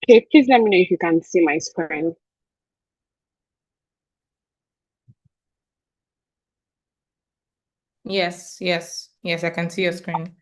Okay, please let me know if you can see my screen. Yes, yes, yes, I can see your screen.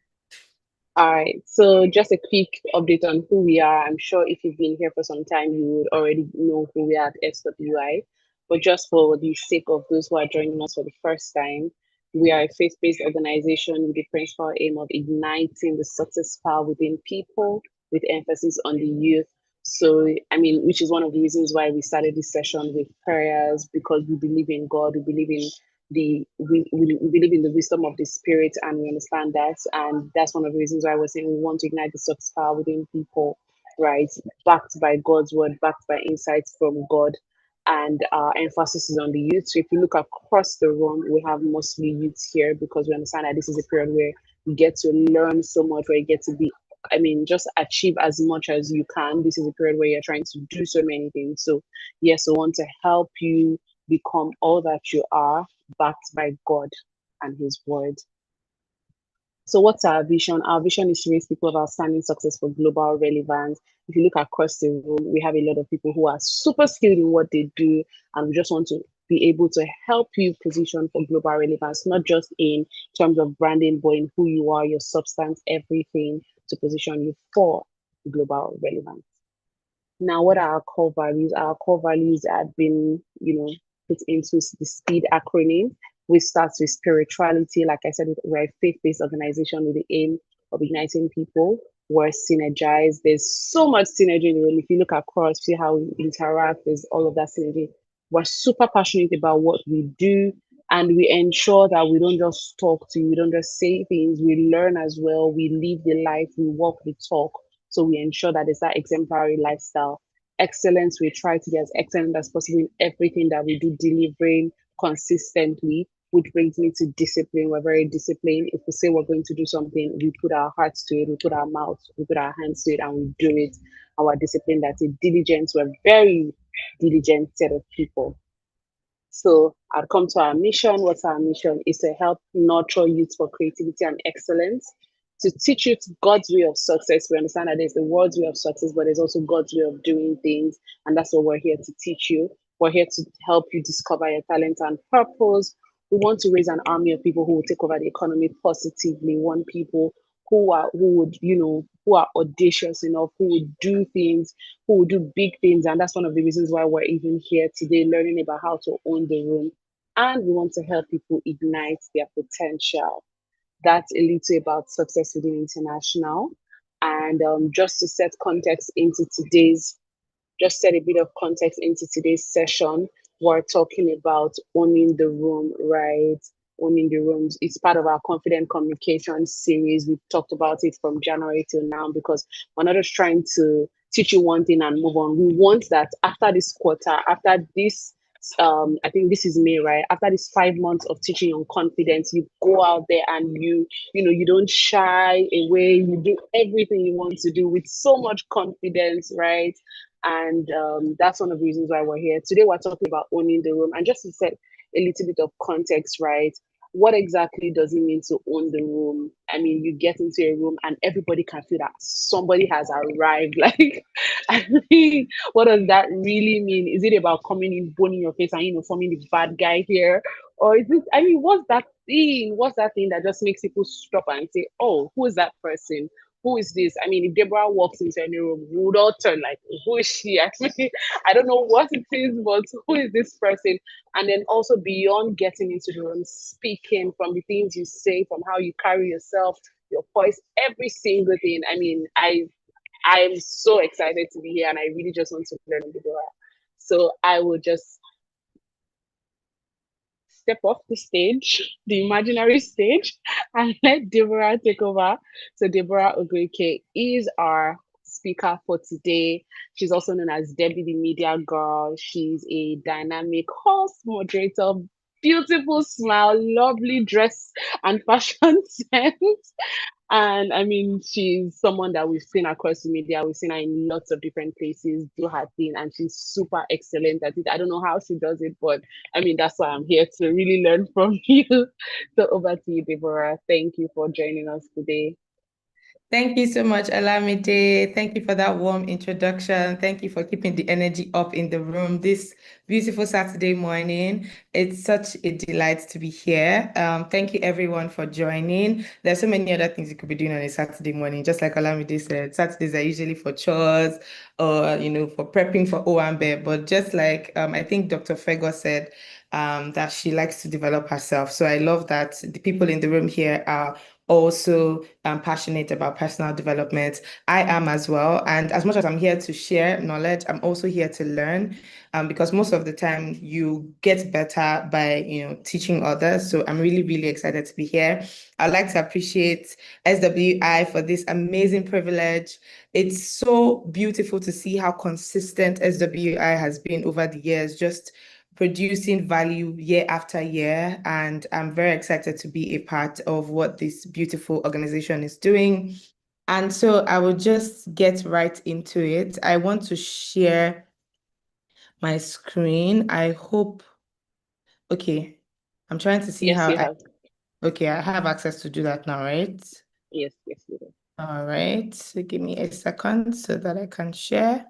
All right, so just a quick update on who we are. I'm sure if you've been here for some time, you would already know who we are at SWI. But just for the sake of those who are joining us for the first time, we are a faith based organization with the principal aim of igniting the success power within people with emphasis on the youth. So, I mean, which is one of the reasons why we started this session with prayers because we believe in God, we believe in we believe in the wisdom of the spirit and we understand that, and that's one of the reasons why we're saying we want to ignite the success power within people, right, backed by God's word, backed by insights from God, and our emphasis is on the youth. So if you look across the room, we have mostly youths here because we understand that this is a period where you get to learn so much, where you get to be, I mean, just achieve as much as you can. This is a period where you're trying to do so many things. So yes, we want to help you become all that you are, backed by God and His word. So, what's our vision? Our vision is to raise people of outstanding success for global relevance. If you look across the room, we have a lot of people who are super skilled in what they do, and we just want to be able to help you position for global relevance, not just in terms of branding, but in who you are, your substance, everything to position you for global relevance. Now, what are our core values? Our core values have been, put into the SPEED acronym, which starts with spirituality. Like I said, we're a faith-based organization with the aim of igniting people. We're synergized. There's so much synergy in the room. If you look across, see how we interact, there's all of that synergy. We're super passionate about what we do, and we ensure that we don't just talk to you, we don't just say things, we learn as well, we live the life, we walk the talk. So we ensure that it's that exemplary lifestyle. Excellence, we try to be as excellent as possible in everything that we do, delivering consistently, which brings me to discipline. We're very disciplined. If we say we're going to do something, we put our hearts to it, we put our mouths, we put our hands to it, and we do it. Our discipline, that's a diligence. We're very diligent set of people. So I'll come to our mission. What's our mission? Is to help nurture youth for creativity and excellence, to teach you God's way of success. We understand that there's the world's way of success, but there's also God's way of doing things. And that's what we're here to teach you. We're here to help you discover your talent and purpose. We want to raise an army of people who will take over the economy positively. We want people who would, who are audacious enough, who would do things, who will do big things. And that's one of the reasons why we're even here today, learning about how to own the room. And we want to help people ignite their potential. That's a little about Success Within International. And just to set context into today's, just set a bit of context into today's session, we're talking about owning the room, right? Owning the rooms. It's part of our confident communication series. We've talked about it from January till now because we're not just trying to teach you one thing and move on. We want that after this quarter, after this I think this is May, right? After these 5 months of teaching on confidence, you go out there and you don't shy away. You do everything you want to do with so much confidence, right? And that's one of the reasons why we're here. Today, we're talking about owning the room. And just to set a little bit of context, right? What exactly does it mean to own the room? I mean, you get into a room and everybody can feel that somebody has arrived. Like, I mean, what does that really mean? Is it about coming in, boning your face and, forming the bad guy here? Or is it, I mean, what's that thing? What's that thing that just makes people stop and say, oh, who is that person? Who is this? I mean, if Deborah walks into any room, we would all turn like, who is she? I mean, I don't know what it is, but who is this person? And then also beyond getting into the room, speaking from the things you say, from how you carry yourself, your voice, every single thing. I mean, I'm so excited to be here and I really just want to learn Deborah. So I will just step off the stage, the imaginary stage, and let Deborah take over. So Deborah Ogoike is our speaker for today. She's also known as Debbie the Media Girl. She's a dynamic host, moderator, beautiful smile, lovely dress and fashion sense. And I mean, she's someone that we've seen across the media. We've seen her in lots of different places do her thing, and she's super excellent at it. I don't know how she does it, but I mean, that's why I'm here to really learn from you. So over to you, Deborah. Thank you for joining us today. Thank you so much, Alamide. Thank you for that warm introduction. Thank you for keeping the energy up in the room this beautiful Saturday morning. It's such a delight to be here. Thank you everyone for joining. There's so many other things you could be doing on a Saturday morning. Just like Alamide said, Saturdays are usually for chores or, for prepping for Owambe. But just like I think Dr. Fego said, that she likes to develop herself. So I love that the people in the room here are also passionate about personal development. I am as well. And as much as I'm here to share knowledge, I'm also here to learn because most of the time you get better by, teaching others. So I'm really, really excited to be here. I'd like to appreciate SWI for this amazing privilege. It's so beautiful to see how consistent SWI has been over the years, just producing value year after year. And I'm very excited to be a part of what this beautiful organization is doing. And so I will just get right into it. I want to share my screen. I hope, okay, I'm trying to see Yes, how you have. okay, I have access to do that now, right? Yes, yes, you have. All right, so give me a second so that I can share.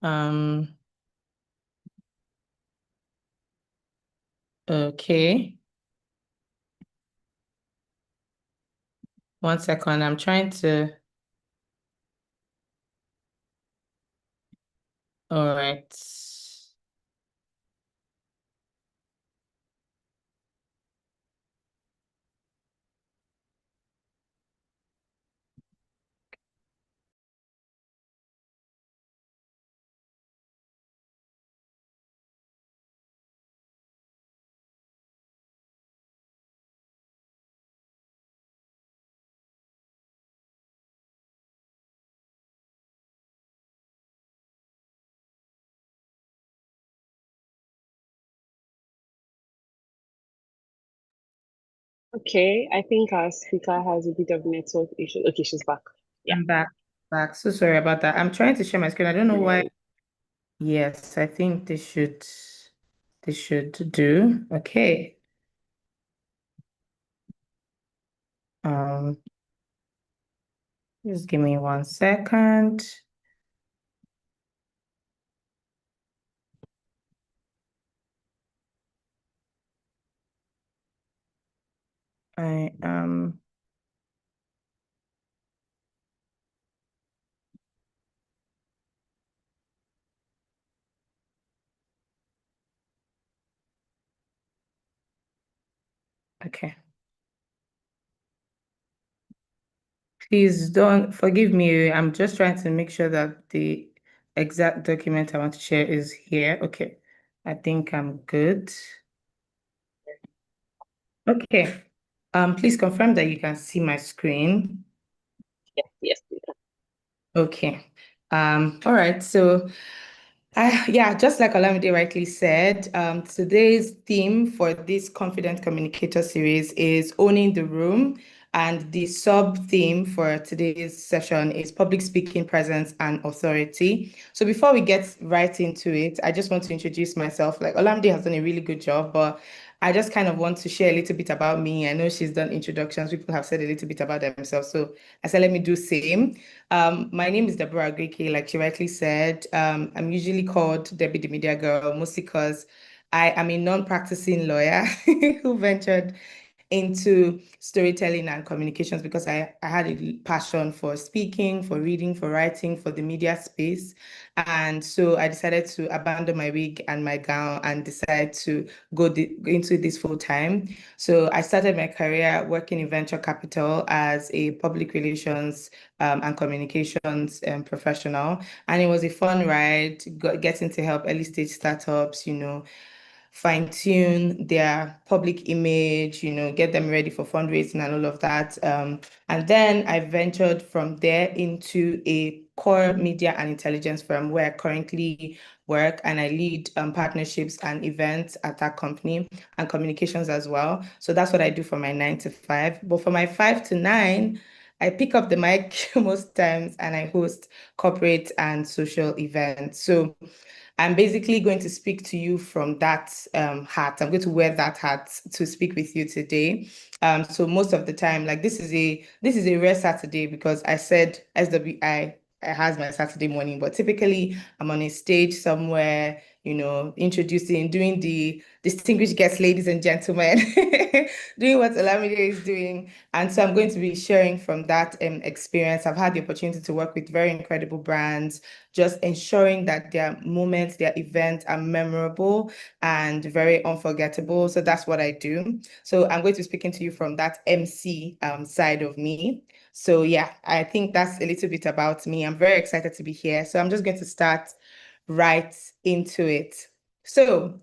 Um, okay. 1 second, I'm trying to, all right. Okay, I think our speaker has a bit of network issue. Okay, she's back. Yeah. I'm back. So sorry about that. I'm trying to share my screen. I don't know why. Right. Yes, I think they should do. Okay. Um, just give me 1 second. I okay. Please don't forgive me. I'm just trying to make sure that the exact document I want to share is here. Okay. I think I'm good. Okay. Please confirm that you can see my screen. Yes, yes, you can. Okay. All right. So yeah, just like Olamide rightly said, today's theme for this Confident Communicator series is owning the room. And the sub-theme for today's session is public speaking, presence, and authority. So before we get right into it, I just want to introduce myself. Like Olamide has done a really good job, but I just kind of want to share a little bit about me. I know she's done introductions. People have said a little bit about themselves. So I said, let me do same. My name is Deborah Agrike, like she rightly said. I'm usually called Debbie the Media Girl, mostly because I am a non-practicing lawyer who ventured into storytelling and communications because I had a passion for speaking, for reading, for writing, for the media space. And so I decided to abandon my wig and my gown and decide to go into this full time. So I started my career working in venture capital as a public relations and communications professional. And it was a fun ride, getting to help early stage startups, fine tune their public image, get them ready for fundraising and all of that. And then I ventured from there into a core media and intelligence firm where I currently work and I lead partnerships and events at that company and communications as well. So that's what I do for my 9 to 5. But for my 5 to 9, I pick up the mic most times and I host corporate and social events. So I'm basically going to speak to you from that hat. I'm going to wear that hat to speak with you today. So most of the time, like this is a rare Saturday because I said SWI has my Saturday morning, but typically I'm on a stage somewhere, introducing, doing the distinguished guests, ladies and gentlemen, doing what Olamide is doing. And so I'm going to be sharing from that experience. I've had the opportunity to work with very incredible brands, just ensuring that their moments, their events are memorable and very unforgettable. So that's what I do. So I'm going to be speaking to you from that MC side of me. So yeah, I think that's a little bit about me. I'm very excited to be here. So I'm just going to start right into it. So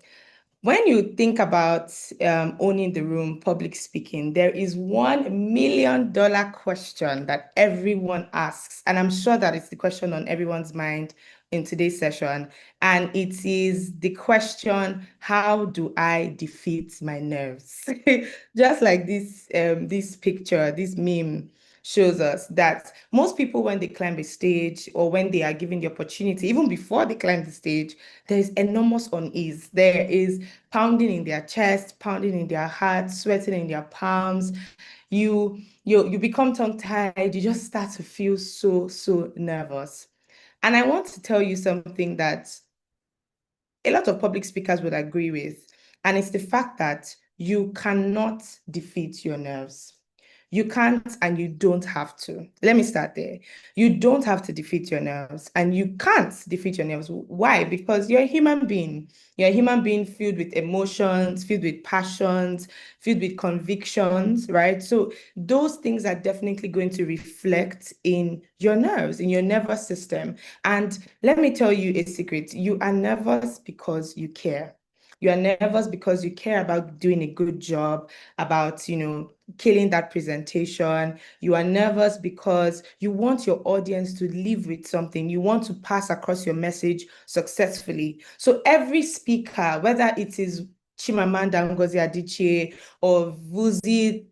when you think about owning the room, public speaking, there is $1 million question that everyone asks. And I'm sure that it's the question on everyone's mind in today's session. And it is the question, how do I defeat my nerves? Just like this picture, this meme shows us that most people, when they climb a stage or when they are given the opportunity, even before they climb the stage, there is enormous unease. There is pounding in their chest, pounding in their heart, sweating in their palms. You become tongue-tied. You just start to feel so nervous. And I want to tell you something that a lot of public speakers would agree with, and it's the fact that you cannot defeat your nerves. You can't and you don't have to. Let me start there. You don't have to defeat your nerves and you can't defeat your nerves. Why? Because you're a human being. You're a human being filled with emotions, filled with passions, filled with convictions, right? So those things are definitely going to reflect in your nerves, in your nervous system. And let me tell you a secret. You are nervous because you care. You are nervous because you care about doing a good job, about, killing that presentation. You are nervous because you want your audience to leave with something. You want to pass across your message successfully. So every speaker, whether it is Chimamanda Ngozi Adichie or Vuzi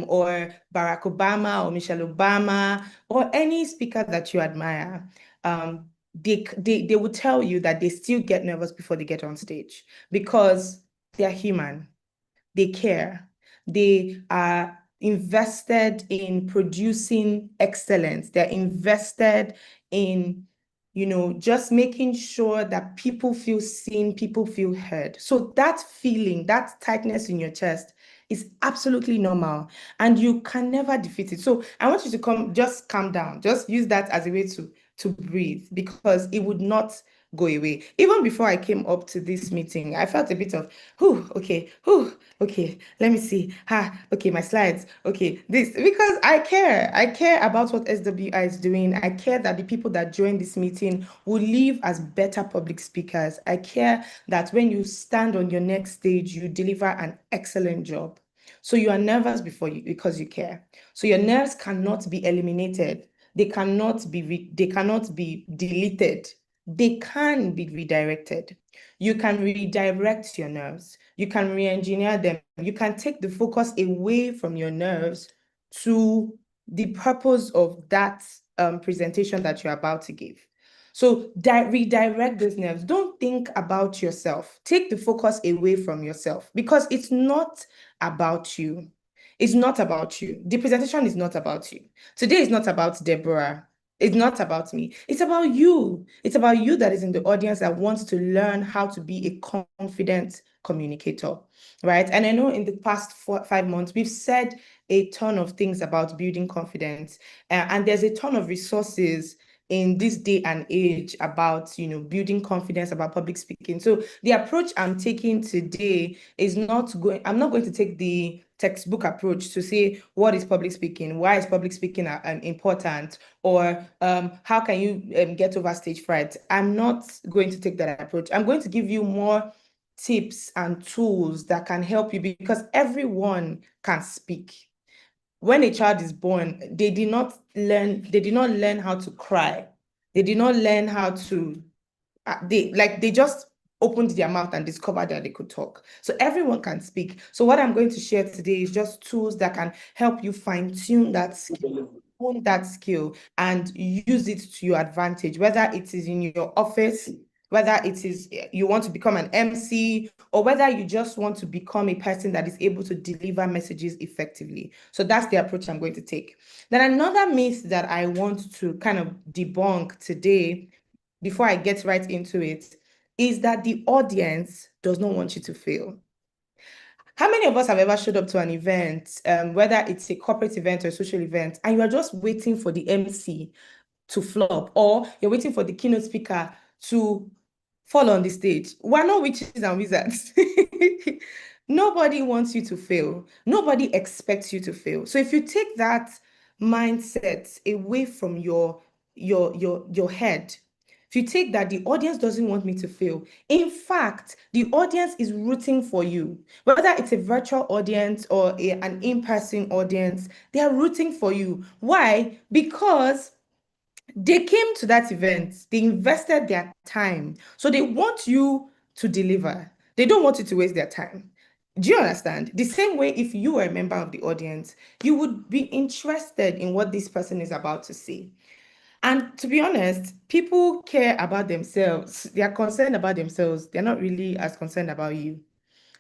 or Barack Obama or Michelle Obama or any speaker that you admire, they will tell you that they still get nervous before they get on stage because they're human. They care. They are invested in producing excellence. They're invested in, just making sure that people feel seen, people feel heard. So that feeling, that tightness in your chest is absolutely normal and you can never defeat it. So I want you to just calm down. Just use that as a way to breathe because it would not go away. Even before I came up to this meeting, I felt a bit of, okay, let me see. Okay, my slides. Okay, this, because I care. I care about what SWI is doing. I care that the people that join this meeting will leave as better public speakers. I care that when you stand on your next stage, you deliver an excellent job. So you are nervous because you care. So your nerves cannot be eliminated. They cannot be deleted. They can be redirected. You can redirect your nerves. You can re-engineer them. You can take the focus away from your nerves to the purpose of that presentation that you're about to give. So redirect those nerves. Don't think about yourself. Take the focus away from yourself because it's not about you. It's not about you. The presentation is not about you. Today is not about Deborah. It's not about me. It's about you. It's about you that is in the audience that wants to learn how to be a confident communicator, right? And I know in the past 5 months, we've said a ton of things about building confidence, and there's a ton of resources in this day and age about, building confidence, about public speaking. So the approach I'm taking today is I'm not going to take the textbook approach to say, what is public speaking? Why is public speaking important? Or how can you get over stage fright? I'm not going to take that approach. I'm going to give you more tips and tools that can help you because everyone can speak. When a child is born, they did not learn how to cry. They did not learn how to they just opened their mouth and discovered that they could talk. So everyone can speak. So what I'm going to share today is just tools that can help you fine-tune that skill. own that skill and use it to your advantage, whether it is in your office, whether it is you want to become an MC, or whether you just want to become a person that is able to deliver messages effectively. So that's the approach I'm going to take. Then another myth that I want to kind of debunk today, before I get right into it, is that the audience does not want you to fail. How many of us have ever showed up to an event, whether it's a corporate event or a social event, and you are just waiting for the MC to flop, or you're waiting for the keynote speaker to fall on the stage? We're not witches and wizards. Nobody wants you to fail. Nobody expects you to fail. So if you take that mindset away from your head, if you take that the audience doesn't want me to fail, in fact, the audience is rooting for you. Whether it's a virtual audience or an in-person audience, they are rooting for you. Why? Because they came to that event, they invested their time. So they want you to deliver. They don't want you to waste their time. Do you understand? The same way, if you were a member of the audience, you would be interested in what this person is about to say. And to be honest, people care about themselves. They are concerned about themselves. They're not really as concerned about you.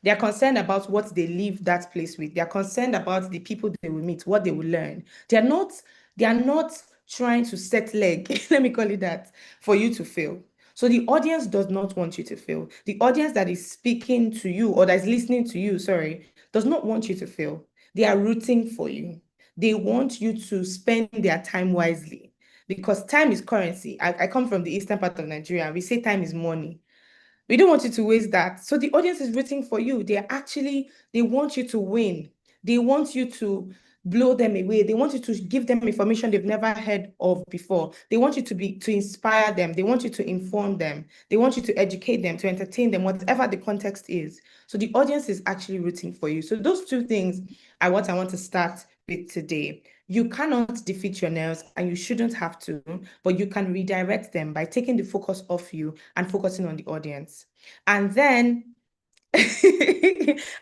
They are concerned about what they leave that place with. They are concerned about the people they will meet, what they will learn. They are not trying to set leg, let me call it that, for you to fail. So the audience does not want you to fail. The audience that is speaking to you or that is listening to you, sorry, does not want you to fail. They are rooting for you. They want you to spend their time wisely because time is currency. I come from the eastern part of Nigeria, and we say time is money. We don't want you to waste that. So the audience is rooting for you. They want you to win. They want you to blow them away. They want you to give them information they've never heard of before. They want you to inspire them. They want you to inform them. They want you to educate them, to entertain them, whatever the context is. So the audience is actually rooting for you. So those two things are what I want to start with today. You cannot defeat your nails and you shouldn't have to, but you can redirect them by taking the focus off you and focusing on the audience. And then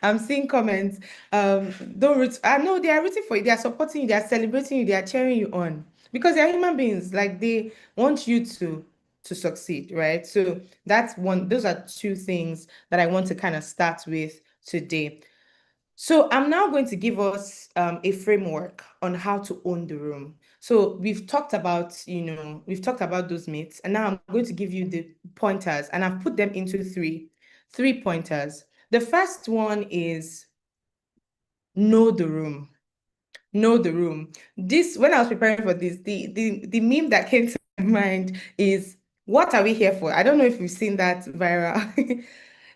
I'm seeing comments. Don't root. I know they are rooting for you, they are supporting you, they are celebrating you, they are cheering you on because they're human beings. Like they want you to succeed, right? So those are two things that I want to kind of start with today. So I'm now going to give us a framework on how to own the room. So we've talked about, we've talked about those myths, and now I'm going to give you the pointers, and I've put them into three pointers. The first one is know the room. Know the room. This, when I was preparing for this, the meme that came to my mind is, what are we here for? I don't know if you've seen that viral.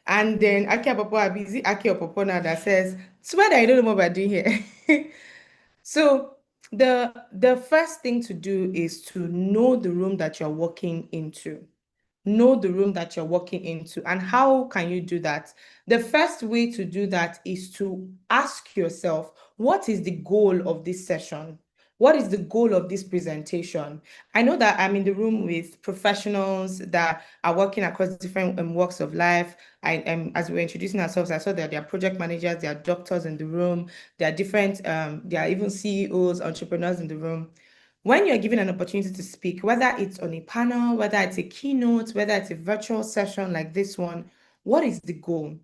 And then Aki Apopo Abizi, Aki Apopo now that says, swear that you don't know what we're doing here. So the first thing to do is to know the room that you're walking into. Know the room that you're walking into. And how can you do that? The first way to do that is to ask yourself, what is the goal of this session? What is the goal of this presentation? I know that I'm in the room with professionals that are working across different walks of life. As we were introducing ourselves, I saw that there are project managers, there are doctors in the room, there are different, there are even CEOs, entrepreneurs in the room. When you're given an opportunity to speak, whether it's on a panel, whether it's a keynote, whether it's a virtual session like this one, what is the goal?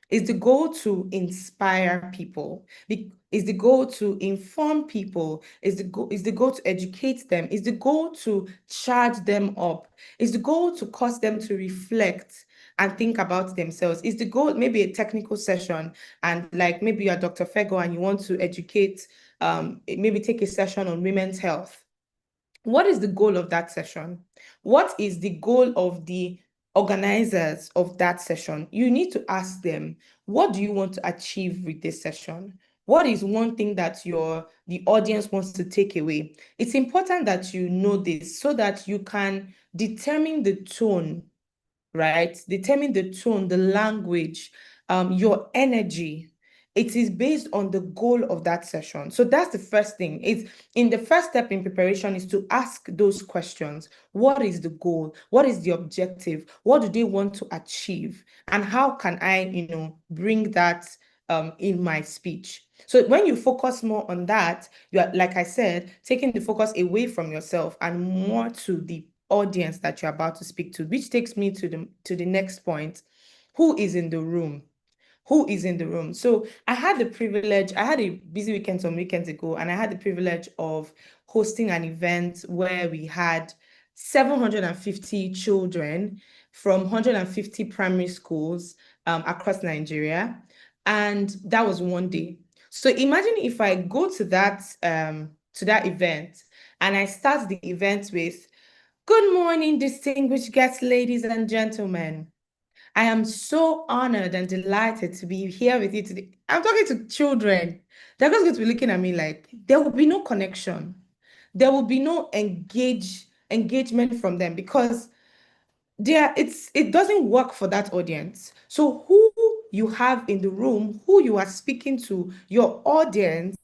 Is the goal to inspire people? Is the goal to inform people? Is the goal to educate them? Is the goal to charge them up? Is the goal to cause them to reflect and think about themselves? Is the goal maybe a technical session, and like maybe you're Dr. Fego and you want to educate, maybe take a session on women's health? What is the goal of that session? What is the goal of the organizers of that session? You need to ask them, what do you want to achieve with this session? What is one thing that the audience wants to take away? It's important that you know this so that you can determine the tone, right? Determine the tone, the language, your energy. It is based on the goal of that session. So that's the first thing. It's in the first step in preparation is to ask those questions. What is the goal? What is the objective? What do they want to achieve? And how can I, bring that in my speech. So when you focus more on that, you are, like I said, taking the focus away from yourself and more to the audience that you're about to speak to, which takes me to the next point. Who is in the room? Who is in the room? So I had a busy weekend some weekends ago, and I had the privilege of hosting an event where we had 750 children from 150 primary schools across Nigeria. And that was one day. So imagine if I go to that event and I start the event with, "Good morning, distinguished guests, ladies and gentlemen. I am so honored and delighted to be here with you today." I'm talking to children. They're just going to be looking at me like there will be no connection. There will be no engagement from them because it doesn't work for that audience. So who you have in the room, who you are speaking to, your audience,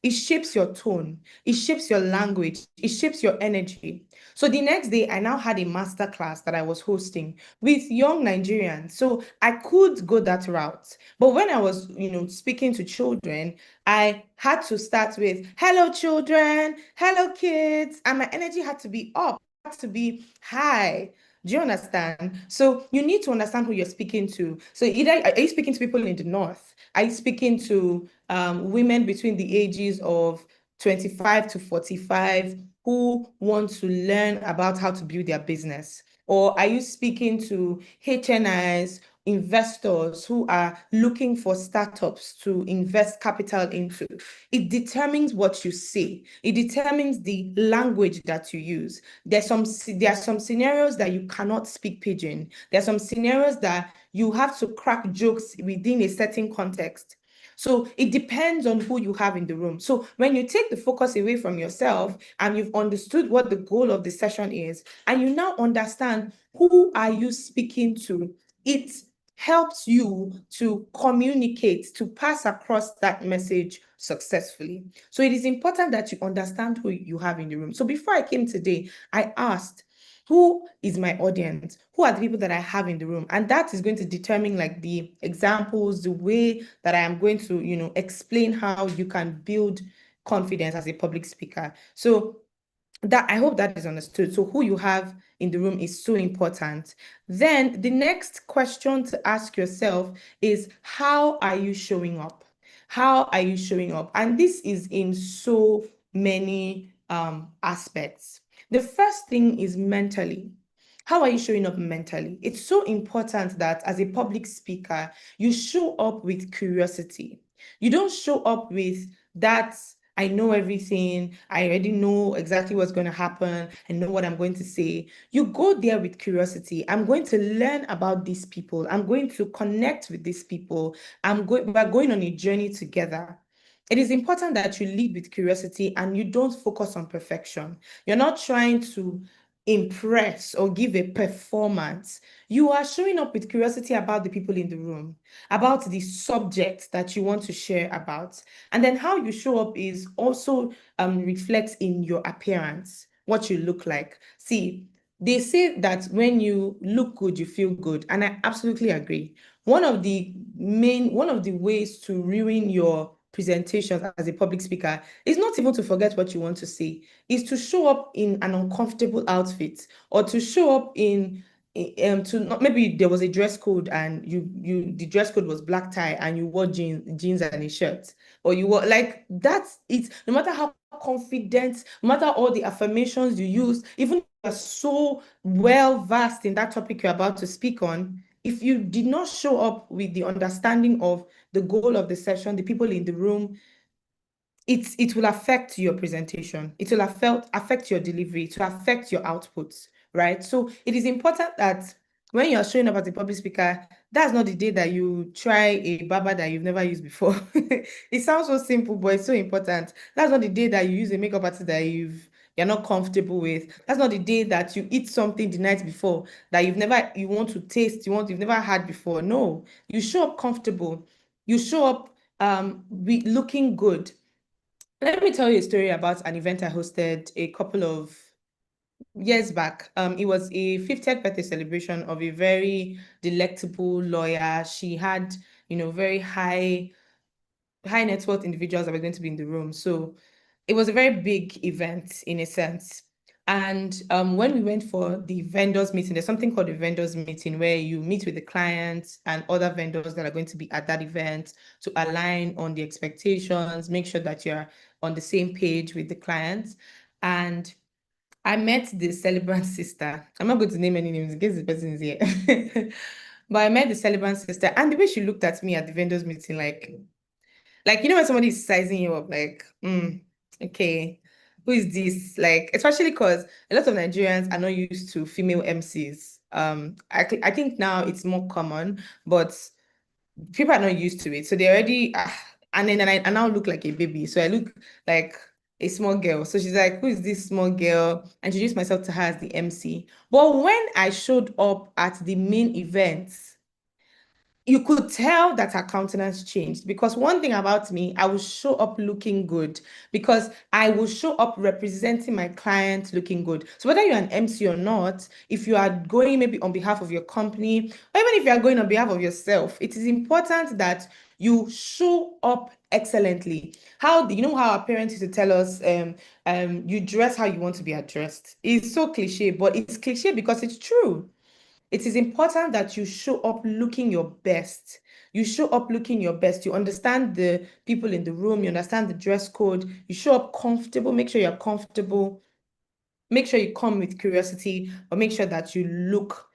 it shapes your tone, it shapes your language, it shapes your energy. So the next day, I now had a master class that I was hosting with young Nigerians. So I could go that route. But when I was, speaking to children, I had to start with, "Hello, children, hello, kids." And my energy had to be up, had to be high. Do you understand? So you need to understand who you're speaking to. So either are you speaking to people in the north? Are you speaking to women between the ages of 25 to 45 who want to learn about how to build their business? Or are you speaking to HNIs, investors who are looking for startups to invest capital into? It determines what you say. It determines the language that you use. There are some scenarios that you cannot speak pidgin. There are some scenarios that you have to crack jokes within a certain context. So it depends on who you have in the room. So when you take the focus away from yourself and you've understood what the goal of the session is, and you now understand who are you speaking to, it helps you to communicate, to pass across that message successfully. So it is important that you understand who you have in the room. So before I came today, I asked, who is my audience? Who are the people that I have in the room? And that is going to determine like the examples, the way that I am going to, explain how you can build confidence as a public speaker. So that I hope that is understood. So who you have in the room is so important. Then the next question to ask yourself is, how are you showing up? How are you showing up? And this is in so many aspects. The first thing is mentally. How are you showing up mentally? It's so important that as a public speaker, you show up with curiosity. You don't show up with that, "I know everything. I already know exactly what's going to happen. I know what I'm going to say." You go there with curiosity. I'm going to learn about these people. I'm going to connect with these people. We're going on a journey together. It is important that you lead with curiosity and you don't focus on perfection. You're not trying to impress or give a performance. You are showing up with curiosity about the people in the room, about the subject that you want to share about. And then how you show up is also reflects in your appearance, what you look like. See, they say that when you look good, you feel good. And I absolutely agree. One of the ways to ruin your presentations as a public speaker is not even to forget what you want to say, is to show up in an uncomfortable outfit, or to show up to not, maybe there was a dress code and the dress code was black tie and you wore jeans and a shirt, or you were like, that's it. No matter how confident, no matter all the affirmations you use, even if you're so well versed in that topic you're about to speak on, if you did not show up with the understanding of the goal of the session, the people in the room, it will affect your presentation. It will affect your delivery, to affect your outputs, right? So it is important that when you're showing up as a public speaker, that's not the day that you try a barber that you've never used before. It sounds so simple, but it's so important. That's not the day that you use a makeup artist that you're not comfortable with. That's not the day that you eat something the night before that you want to taste, you've never had before. No, you show up comfortable. You show up looking good. Let me tell you a story about an event I hosted a couple of years back. It was a 50th birthday celebration of a very delectable lawyer. She had, very high high net worth individuals that were going to be in the room. So it was a very big event in a sense. And when we went for the vendors meeting, there's something called a vendors meeting where you meet with the clients and other vendors that are going to be at that event to align on the expectations, make sure that you're on the same page with the clients. And I met the celebrant sister. I'm not going to name any names in case the person is here. But I met the celebrant sister, and the way she looked at me at the vendors meeting, like when somebody's sizing you up, like, okay, who is this? Like, especially because a lot of Nigerians are not used to female MCs. I think now it's more common, but people are not used to it. So they already, and then I now look like a baby. So I look like a small girl. So she's like, who is this small girl? I introduced myself to her as the MC. But when I showed up at the main event, you could tell that her countenance changed, because one thing about me, I will show up looking good because I will show up representing my client looking good. So whether you're an MC or not, if you are going maybe on behalf of your company, or even if you are going on behalf of yourself, it is important that you show up excellently. How do you know how our parents used to tell us, you dress how you want to be addressed? It's so cliche, but it's cliche because it's true. It is important that you show up looking your best. You show up looking your best. You understand the people in the room. You understand the dress code. You show up comfortable. Make sure you're comfortable. Make sure you come with curiosity, but make sure that you look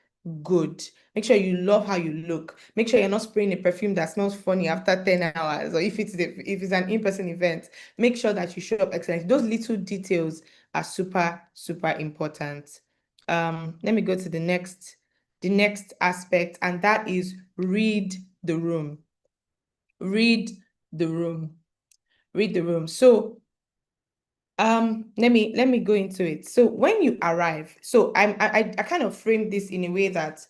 good. Make sure you love how you look. Make sure you're not spraying a perfume that smells funny after 10 hours, or if it's an in-person event, make sure that you show up excellent. Those little details are super, super important. Let me go to the next aspect, and that is read the room. Read the room. Read the room. So let me go into it. So when you arrive, so I kind of framed this in a way that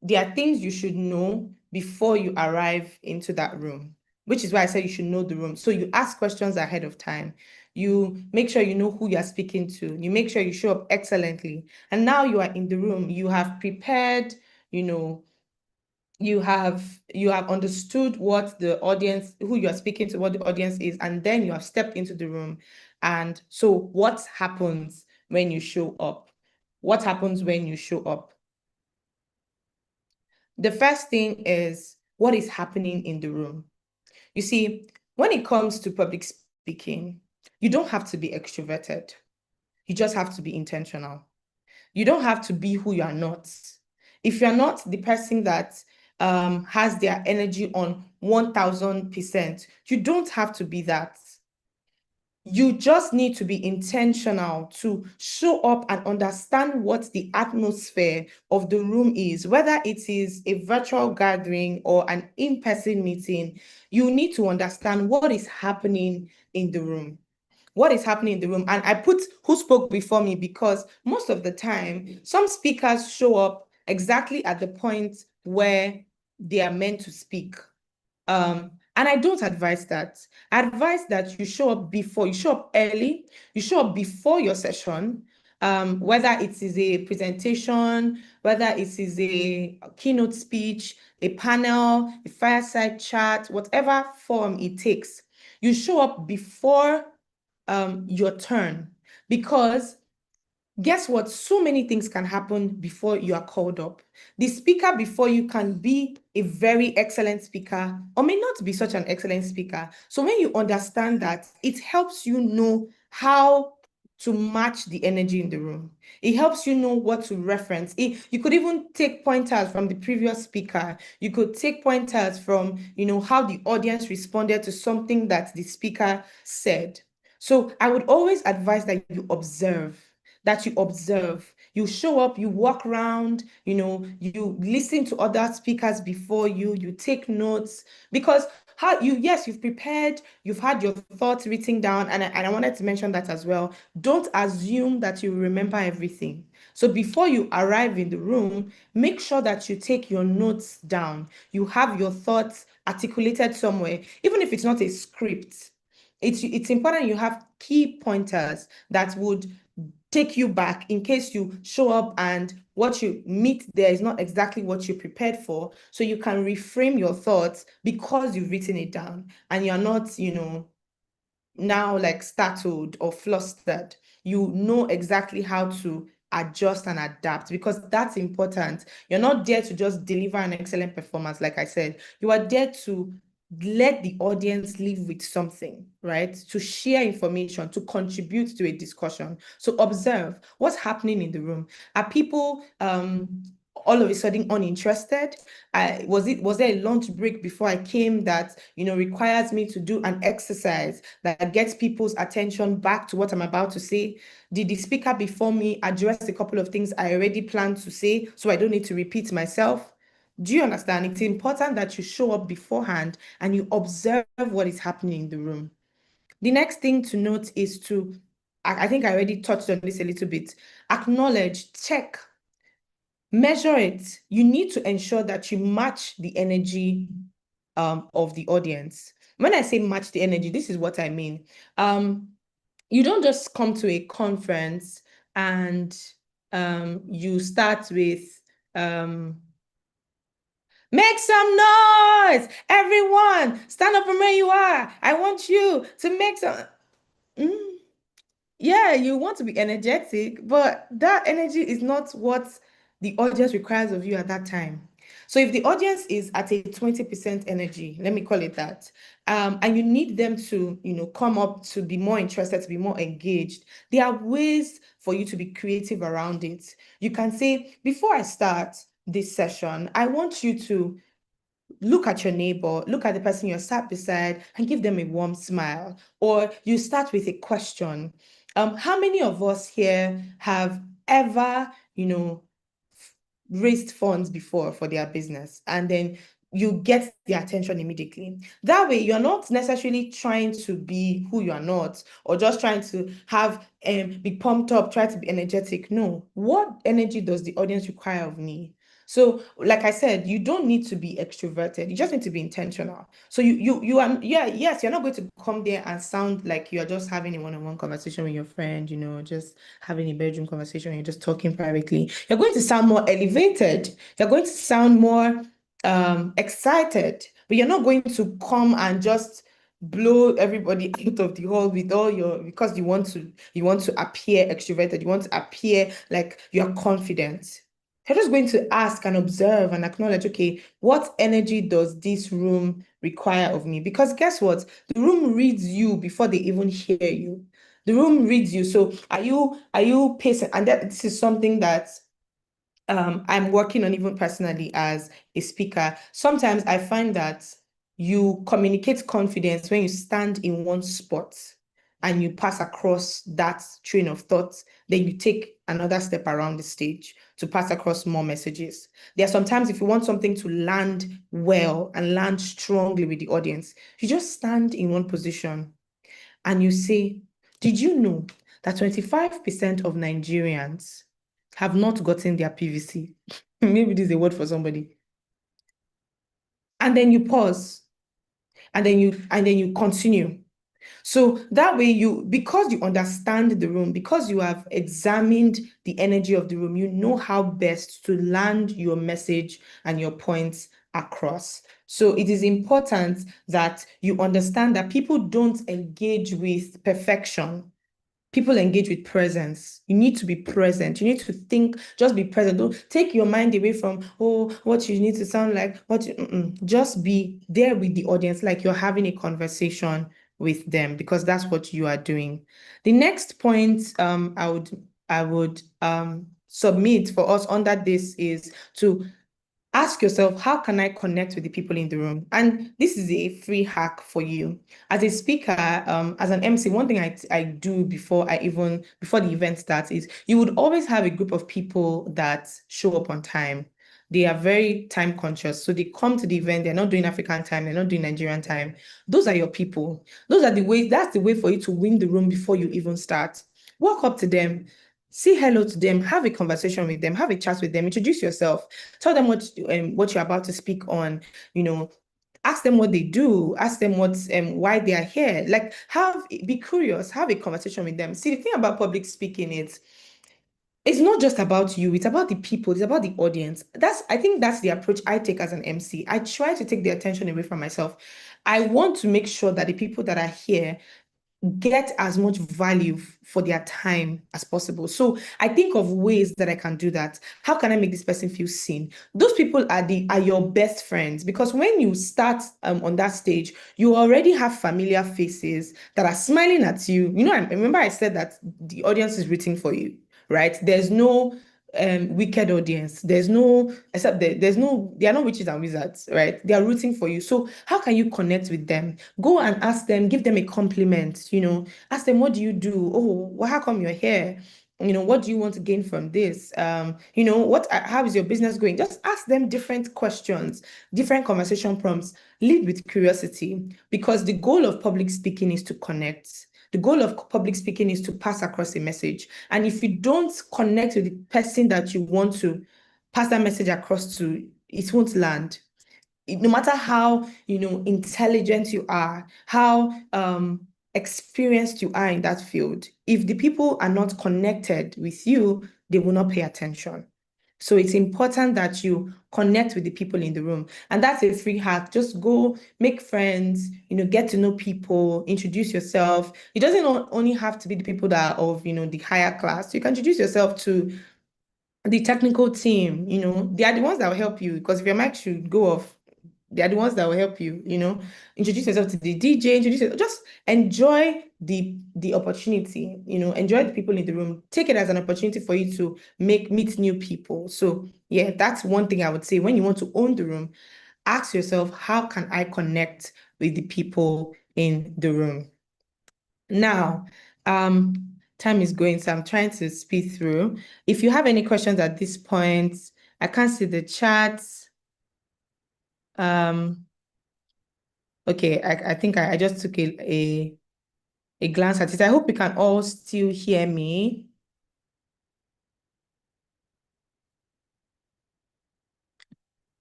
there are things you should know before you arrive into that room, which is why I said you should know the room. So you ask questions ahead of time. You make sure you know who you're speaking to. You make sure you show up excellently. And now you are in the room. You have prepared, you know, you have understood what the audience, who you are speaking to, what the audience is, and then you have stepped into the room. And so what happens when you show up? What happens when you show up? The first thing is what is happening in the room. You see, when it comes to public speaking, you don't have to be extroverted. You just have to be intentional. You don't have to be who you are not. If you're not the person that has their energy on 1000%, you don't have to be that. You just need to be intentional to show up and understand what the atmosphere of the room is, whether it is a virtual gathering or an in-person meeting. You need to understand what is happening in the room. What is happening in the room? And I put who spoke before me because most of the time, some speakers show up exactly at the point where they are meant to speak. And I don't advise that. I advise that you show up before, you show up early, you show up before your session, whether it is a presentation, whether it is a keynote speech, a panel, a fireside chat, whatever form it takes. You show up before your turn, because guess what? So many things can happen before you are called up. The speaker before you can be a very excellent speaker or may not be such an excellent speaker. So when you understand that, it helps you know how to match the energy in the room. It helps you know what to reference. You could even take pointers from the previous speaker. You could take pointers from, how the audience responded to something that the speaker said. So I would always advise that you observe, you show up, you walk around, you listen to other speakers before you take notes, because you've prepared, you've had your thoughts written down, and I wanted to mention that as well. Don't assume that you remember everything. So before you arrive in the room, make sure that you take your notes down. You have your thoughts articulated somewhere, even if it's not a script. It's important you have key pointers that would take you back in case you show up and what you meet there is not exactly what you prepared for. So you can reframe your thoughts because you've written it down and you're not, now like startled or flustered. You know exactly how to adjust and adapt because that's important. You're not there to just deliver an excellent performance, like I said. You are there to let the audience live with something, right? To share information, to contribute to a discussion. So observe what's happening in the room. Are people all of a sudden uninterested? Was there a lunch break before I came that requires me to do an exercise that gets people's attention back to what I'm about to say? Did the speaker before me address a couple of things I already planned to say so I don't need to repeat myself? Do you understand? It's important that you show up beforehand and you observe what is happening in the room. The next thing to note is I think I already touched on this a little bit, acknowledge, check, measure it. You need to ensure that you match the energy of the audience. When I say match the energy, this is what I mean. You don't just come to a conference and you start with make some noise, everyone, stand up from where you are. I want you to make some. Mm, yeah, you want to be energetic, but that energy is not what the audience requires of you at that time. So if the audience is at a 20% energy, let me call it that, and you need them to, come up to be more interested, to be more engaged, there are ways for you to be creative around it. You can say, before I start this session, I want you to look at your neighbor, look at the person you're sat beside, and give them a warm smile. Or you start with a question. How many of us here have ever, raised funds before for their business? And then you get the attention immediately. That way, you're not necessarily trying to be who you are not, or just trying to have be pumped up, try to be energetic. No, what energy does the audience require of me? So, like I said, you don't need to be extroverted. You just need to be intentional. So you are, yeah, yes, you're not going to come there and sound like you're just having a one-on-one conversation with your friend, just having a bedroom conversation, you're just talking privately. You're going to sound more elevated. You're going to sound more excited, but you're not going to come and just blow everybody out of the hall with all your because you want to appear extroverted, you want to appear like you're confident. You're just going to ask and observe and acknowledge, okay, what energy does this room require of me? Because guess what? The room reads you before they even hear you. The room reads you. So are you pacing? And this is something that I'm working on even personally as a speaker. Sometimes I find that you communicate confidence when you stand in one spot and you pass across that train of thought, then you take another step around the stage to pass across more messages. There are sometimes if you want something to land well and land strongly with the audience, you just stand in one position and you say, did you know that 25% of Nigerians have not gotten their PVC? Maybe this is a word for somebody. And then you pause and then you continue. So that way because you understand the room, because you have examined the energy of the room, you know how best to land your message and your points across. So it is important that you understand that people don't engage with perfection. People engage with presence. You need to be present. You need to think, just be present. Don't take your mind away from, oh, what you need to sound like. Just be there with the audience, like you're having a conversation with them, because that's what you are doing. The next point I would submit for us under this is to ask yourself, how can I connect with the people in the room? And this is a free hack for you. As a speaker, as an MC, one thing I do before the event starts is you would always have a group of people that show up on time. They are very time conscious. So they come to the event, they're not doing African time, they're not doing Nigerian time. Those are your people. That's the way for you to win the room before you even start. Walk up to them, say hello to them, have a conversation with them, have a chat with them, introduce yourself. Tell them what you're about to speak on, you know, Ask them what they do, ask them why they are here. Like, be curious, have a conversation with them. See, the thing about public speaking is it's not just about you, it's about the people, it's about the audience. I think that's the approach I take as an MC. I try to take the attention away from myself. I want to make sure that the people that are here get as much value for their time as possible. So I think of ways that I can do that. How can I make this person feel seen? Those people are your best friends, because when you start on that stage, you already have familiar faces that are smiling at you. You know, I remember I said that the audience is rooting for you, right? There's no wicked audience. There's no, except there's no, they are not witches and wizards, right? They are rooting for you. So how can you connect with them? Go and ask them, give them a compliment, ask them, what do you do? Oh, well, how come you're here? What do you want to gain from this? How is your business going? Just ask them different questions, different conversation prompts. Lead with curiosity, because the goal of public speaking is to connect. The goal of public speaking is to pass across a message. And if you don't connect with the person that you want to pass that message across to, it won't land. No matter how, intelligent you are, how experienced you are in that field, if the people are not connected with you, they will not pay attention. So it's important that you connect with the people in the room. And that's a free hack. Just go make friends, get to know people, introduce yourself. It doesn't only have to be the people that are of, the higher class. You can introduce yourself to the technical team. They are the ones that will help you, because if your mic should go off, they are the ones that will help you, introduce yourself to the DJ, just enjoy the opportunity, enjoy the people in the room, take it as an opportunity for you to meet new people. So yeah, that's one thing I would say. When you want to own the room, ask yourself, how can I connect with the people in the room? Now, time is going, so I'm trying to speed through. If you have any questions at this point, I can't see the chat. Okay, I think I just took a glance at it. I hope you can all still hear me.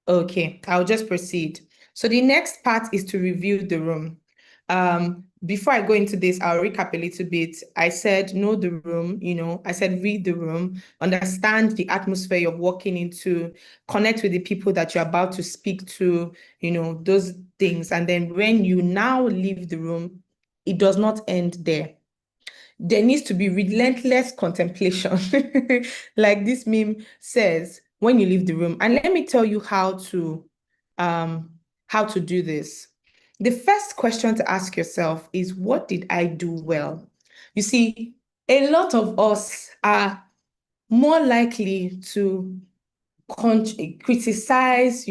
Okay, I'll just proceed. So the next part is to review the room. Before I go into this, I'll recap a little bit. I said know the room, I said read the room, understand the atmosphere you're walking into, connect with the people that you're about to speak to, those things. And then when you now leave the room, it does not end there. There needs to be relentless contemplation, like this meme says, when you leave the room. And let me tell you how to do this. The first question to ask yourself is, what did I do well? You see, a lot of us are more likely to criticize,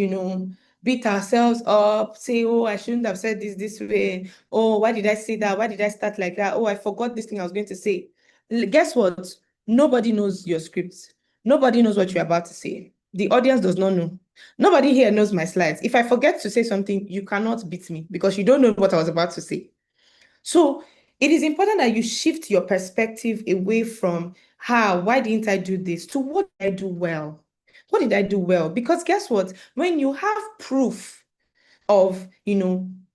beat ourselves up, say, oh, I shouldn't have said this way. Oh, why did I say that? Why did I start like that? Oh, I forgot this thing I was going to say. Guess what? Nobody knows your script. Nobody knows what you're about to say. The audience does not know. Nobody here knows my slides. If I forget to say something, you cannot beat me, because you don't know what I was about to say. So it is important that you shift your perspective away from why didn't I do this, to what did I do well? What did I do well? Because guess what? When you have proof of,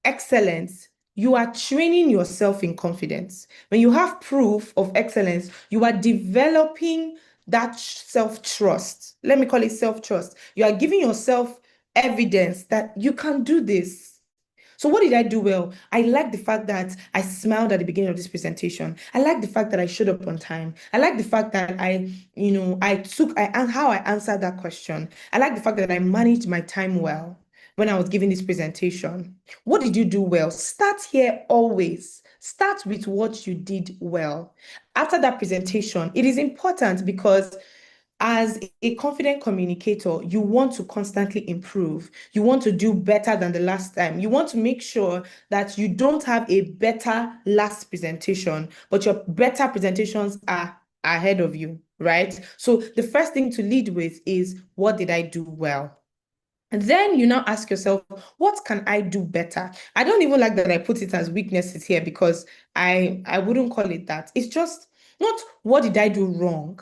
excellence, you are training yourself in confidence. When you have proof of excellence, you are developing that self-trust. Let me call it self-trust. You are giving yourself evidence that you can do this. So what did I do well? I like the fact that I smiled at the beginning of this presentation. I like the fact that I showed up on time. I like the fact that how I answered that question. I like the fact that I managed my time well when I was giving this presentation. What did you do well? Start here always. Start with what you did well. After that presentation, it is important, because as a confident communicator, you want to constantly improve. You want to do better than the last time. You want to make sure that you don't have a better last presentation, but your better presentations are ahead of you, right? So the first thing to lead with is, what did I do well? And then you now ask yourself, what can I do better? I don't even like that I put it as weaknesses here, because I wouldn't call it that. It's just not what did I do wrong.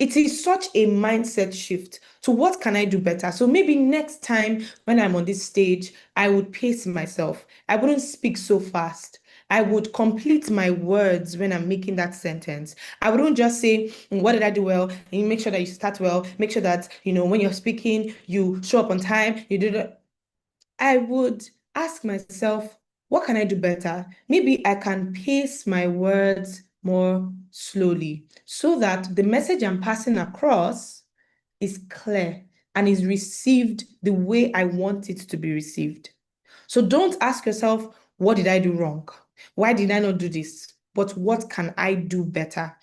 It is such a mindset shift to what can I do better. So maybe next time when I'm on this stage, I would pace myself. I wouldn't speak so fast. I would complete my words when I'm making that sentence. I wouldn't just say, what did I do well? And you make sure that you start well. Make sure that, when you're speaking, you show up on time. You do that. I would ask myself, what can I do better? Maybe I can pace my words more slowly so that the message I'm passing across is clear and is received the way I want it to be received. So don't ask yourself, what did I do wrong? Why did I not do this? But what can I do better?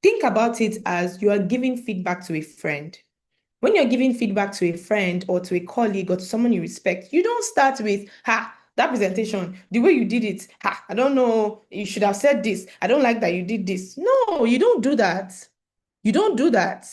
Think about it as you are giving feedback to a friend. When you're giving feedback to a friend or to a colleague or to someone you respect, you don't start with, that presentation, the way you did it, I don't know, you should have said this. I don't like that you did this. No, you don't do that. You don't do that.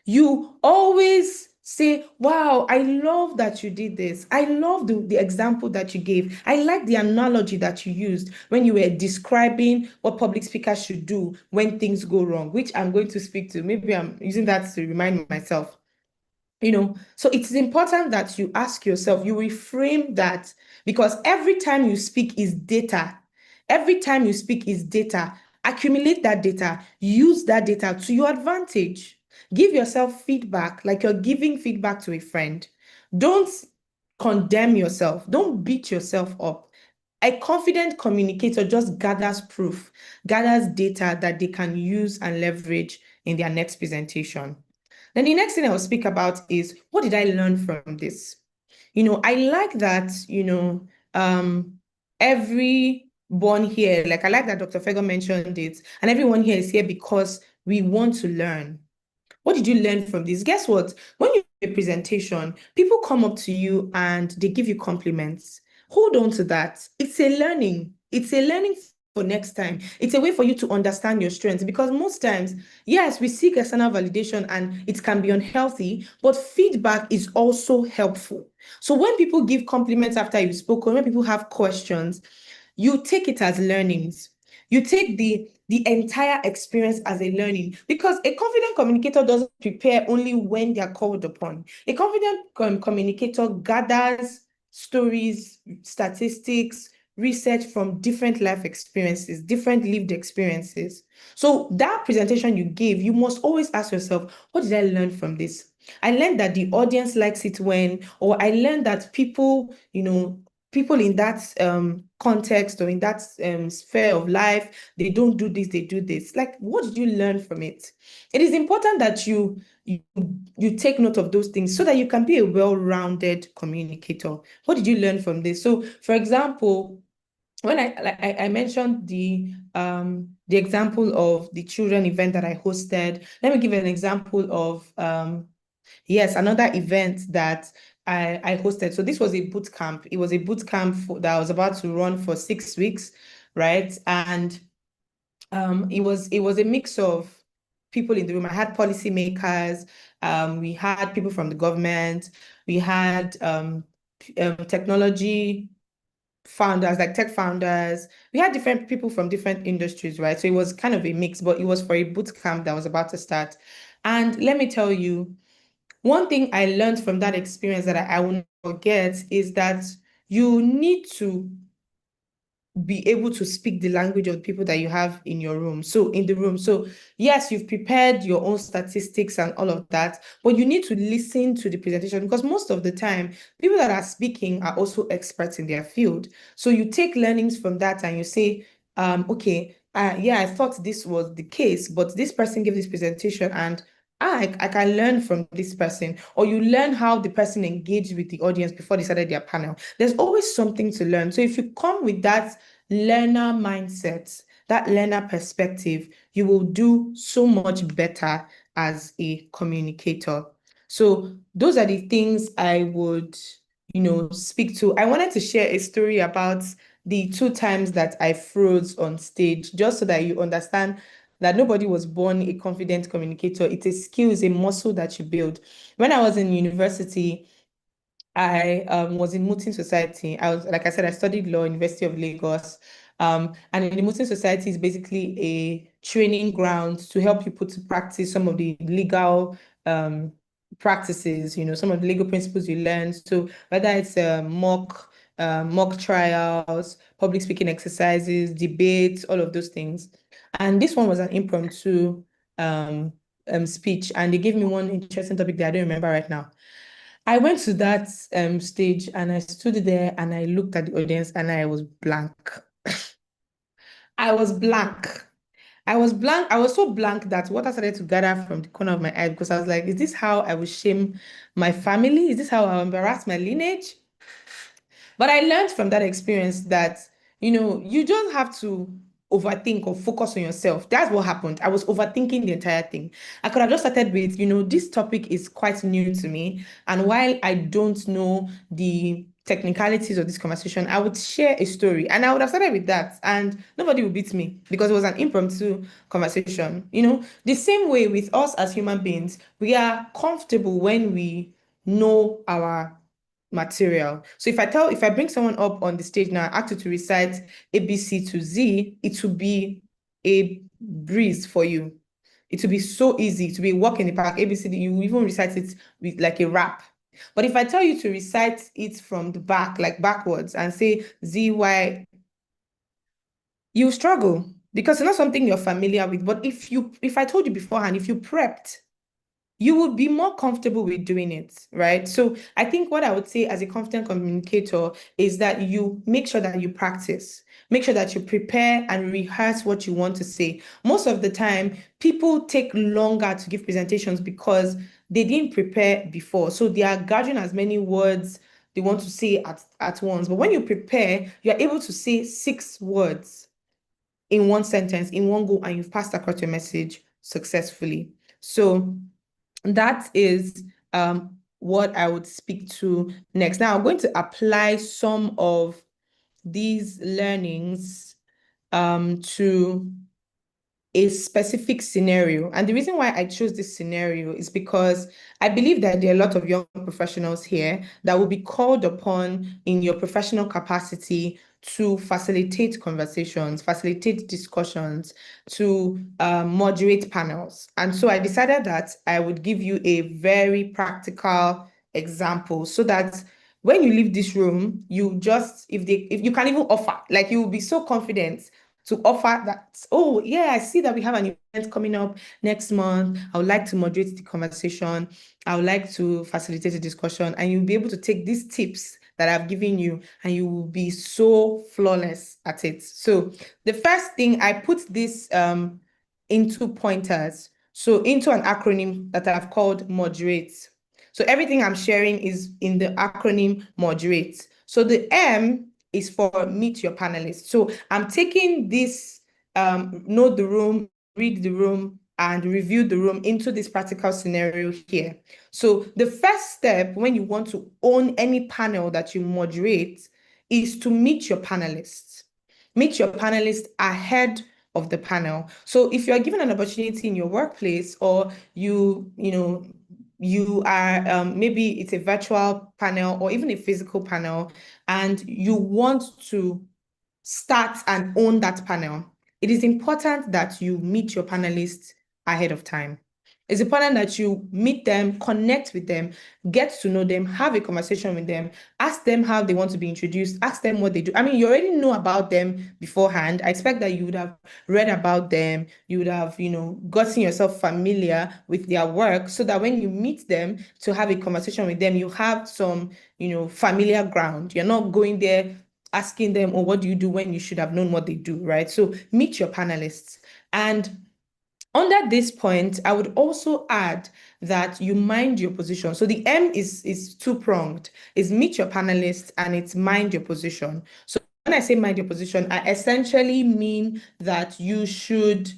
You always say, wow, I love that you did this. I love the example that you gave. I like the analogy that you used when you were describing what public speakers should do when things go wrong, which I'm going to speak to. Maybe I'm using that to remind myself. So it's important that you ask yourself, you reframe that, because every time you speak is data. Every time you speak is data. Accumulate that data, use that data to your advantage. Give yourself feedback like you're giving feedback to a friend. Don't condemn yourself, don't beat yourself up. A confident communicator just gathers proof, gathers data that they can use and leverage in their next presentation. Then the next thing I will speak about is, what did I learn from this? I like that, everyone here, like I like that Dr. Fego mentioned it, and everyone here is here because we want to learn. What did you learn from this? Guess what? When you do a presentation, people come up to you and they give you compliments. Hold on to that. It's a learning. It's a learning for next time. It's a way for you to understand your strengths, because most times, yes, we seek external validation and it can be unhealthy, but feedback is also helpful. So when people give compliments after you've spoken, when people have questions, you take it as learnings. You take the entire experience as a learning, because a confident communicator doesn't prepare only when they are called upon. A confident communicator gathers stories, statistics, research from different life experiences, different lived experiences. So that presentation you gave, you must always ask yourself, what did I learn from this? I learned that the audience likes it when, or I learned that people in that context or in that sphere of life, they don't do this, they do this. Like, what did you learn from it? It is important that you take note of those things so that you can be a well-rounded communicator. What did you learn from this? So, for example, when I mentioned the example of the children event that I hosted, let me give an example of yes, another event that I hosted. So this was a boot camp. It was a boot camp that I was about to run for 6 weeks, right? And it was a mix of people in the room. I had policymakers, we had people from the government, we had technology founders, like tech founders. We had different people from different industries, right? So it was kind of a mix, but it was for a boot camp that was about to start. And let me tell you, one thing I learned from that experience that I will not forget is that you need to be able to speak the language of the people that you have in your room. So in the room. So yes, you've prepared your own statistics and all of that, but you need to listen to the presentation, because most of the time, people that are speaking are also experts in their field. So you take learnings from that and you say, okay, yeah, I thought this was the case, but this person gave this presentation and I can learn from this person. Or you learn how the person engaged with the audience before they started their panel. There's always something to learn. So if you come with that learner mindset, that learner perspective, you will do so much better as a communicator. So those are the things I would, speak to. I wanted to share a story about the 2 times that I froze on stage, just so that you understand that nobody was born a confident communicator. It's a skill, it's a muscle that you build. When I was in university, I was in Mutin Society. I was, like I said, I studied law, University of Lagos. And in the Mutin Society is basically a training grounds to help you put to practice some of the legal practices, some of the legal principles you learn. So whether it's mock trials, public speaking exercises, debates, all of those things. And this one was an impromptu speech, and they gave me one interesting topic that I don't remember right now. I went to that stage and I stood there and I looked at the audience and I was blank. I was blank. I was blank. I was so blank that water started to gather from the corner of my eye because I was like, is this how I will shame my family? Is this how I will embarrass my lineage? But I learned from that experience that, you don't have to overthink or focus on yourself. That's what happened. I was overthinking the entire thing. I could have just started with, this topic is quite new to me. And while I don't know the technicalities of this conversation, I would share a story and I would have started with that and nobody would beat me because it was an impromptu conversation. The same way with us as human beings, we are comfortable when we know our material. So if I bring someone up on the stage now, ask you to recite ABC to Z, it will be a breeze for you. It will be so easy to be walk in the park, ABCD, you even recite it with like a rap. But if I tell you to recite it from the back, like backwards, and say ZY, you struggle because it's not something you're familiar with. But if I told you beforehand, if you prepped, you would be more comfortable with doing it, right? So I think what I would say as a confident communicator is that you make sure that you practice, make sure that you prepare and rehearse what you want to say. Most of the time, people take longer to give presentations because they didn't prepare before. So they are gathering as many words they want to say at once. But when you prepare, you're able to say 6 words in one sentence, in one go, and you've passed across your message successfully. So that is what I would speak to next. Now, I'm going to apply some of these learnings to a specific scenario. And the reason why I chose this scenario is because I believe that there are a lot of young professionals here that will be called upon in your professional capacity to facilitate conversations, facilitate discussions, to moderate panels. And so I decided that I would give you a very practical example so that when you leave this room, if you can even offer, like you will be so confident to offer that, oh, yeah, I see that we have an event coming up next month. I would like to moderate the conversation. I would like to facilitate a discussion. And you'll be able to take these tips that I've given you and you will be so flawless at it. So the first thing, I put this into pointers. So into an acronym that I've called moderate. So everything I'm sharing is in the acronym moderate. So the M is for meet your panelists. So I'm taking this know the room, read the room, and review the room into this practical scenario here. So the first step when you want to own any panel that you moderate is to meet your panelists. Meet your panelists ahead of the panel. So if you're given an opportunity in your workplace or you are maybe it's a virtual panel or even a physical panel and you want to start and own that panel, it is important that you meet your panelists ahead of time. It's important that you meet them, connect with them, get to know them, have a conversation with them, ask them how they want to be introduced, ask them what they do. I mean, you already know about them beforehand. I expect that you would have read about them, you would have, gotten yourself familiar with their work so that when you meet them to have a conversation with them, you have some, familiar ground. You're not going there asking them, oh, what do you do when you should have known what they do, right? So meet your panelists. And under this point, I would also add that you mind your position. So the M is two-pronged. It's meet your panelists and it's mind your position. So when I say mind your position, I essentially mean that you should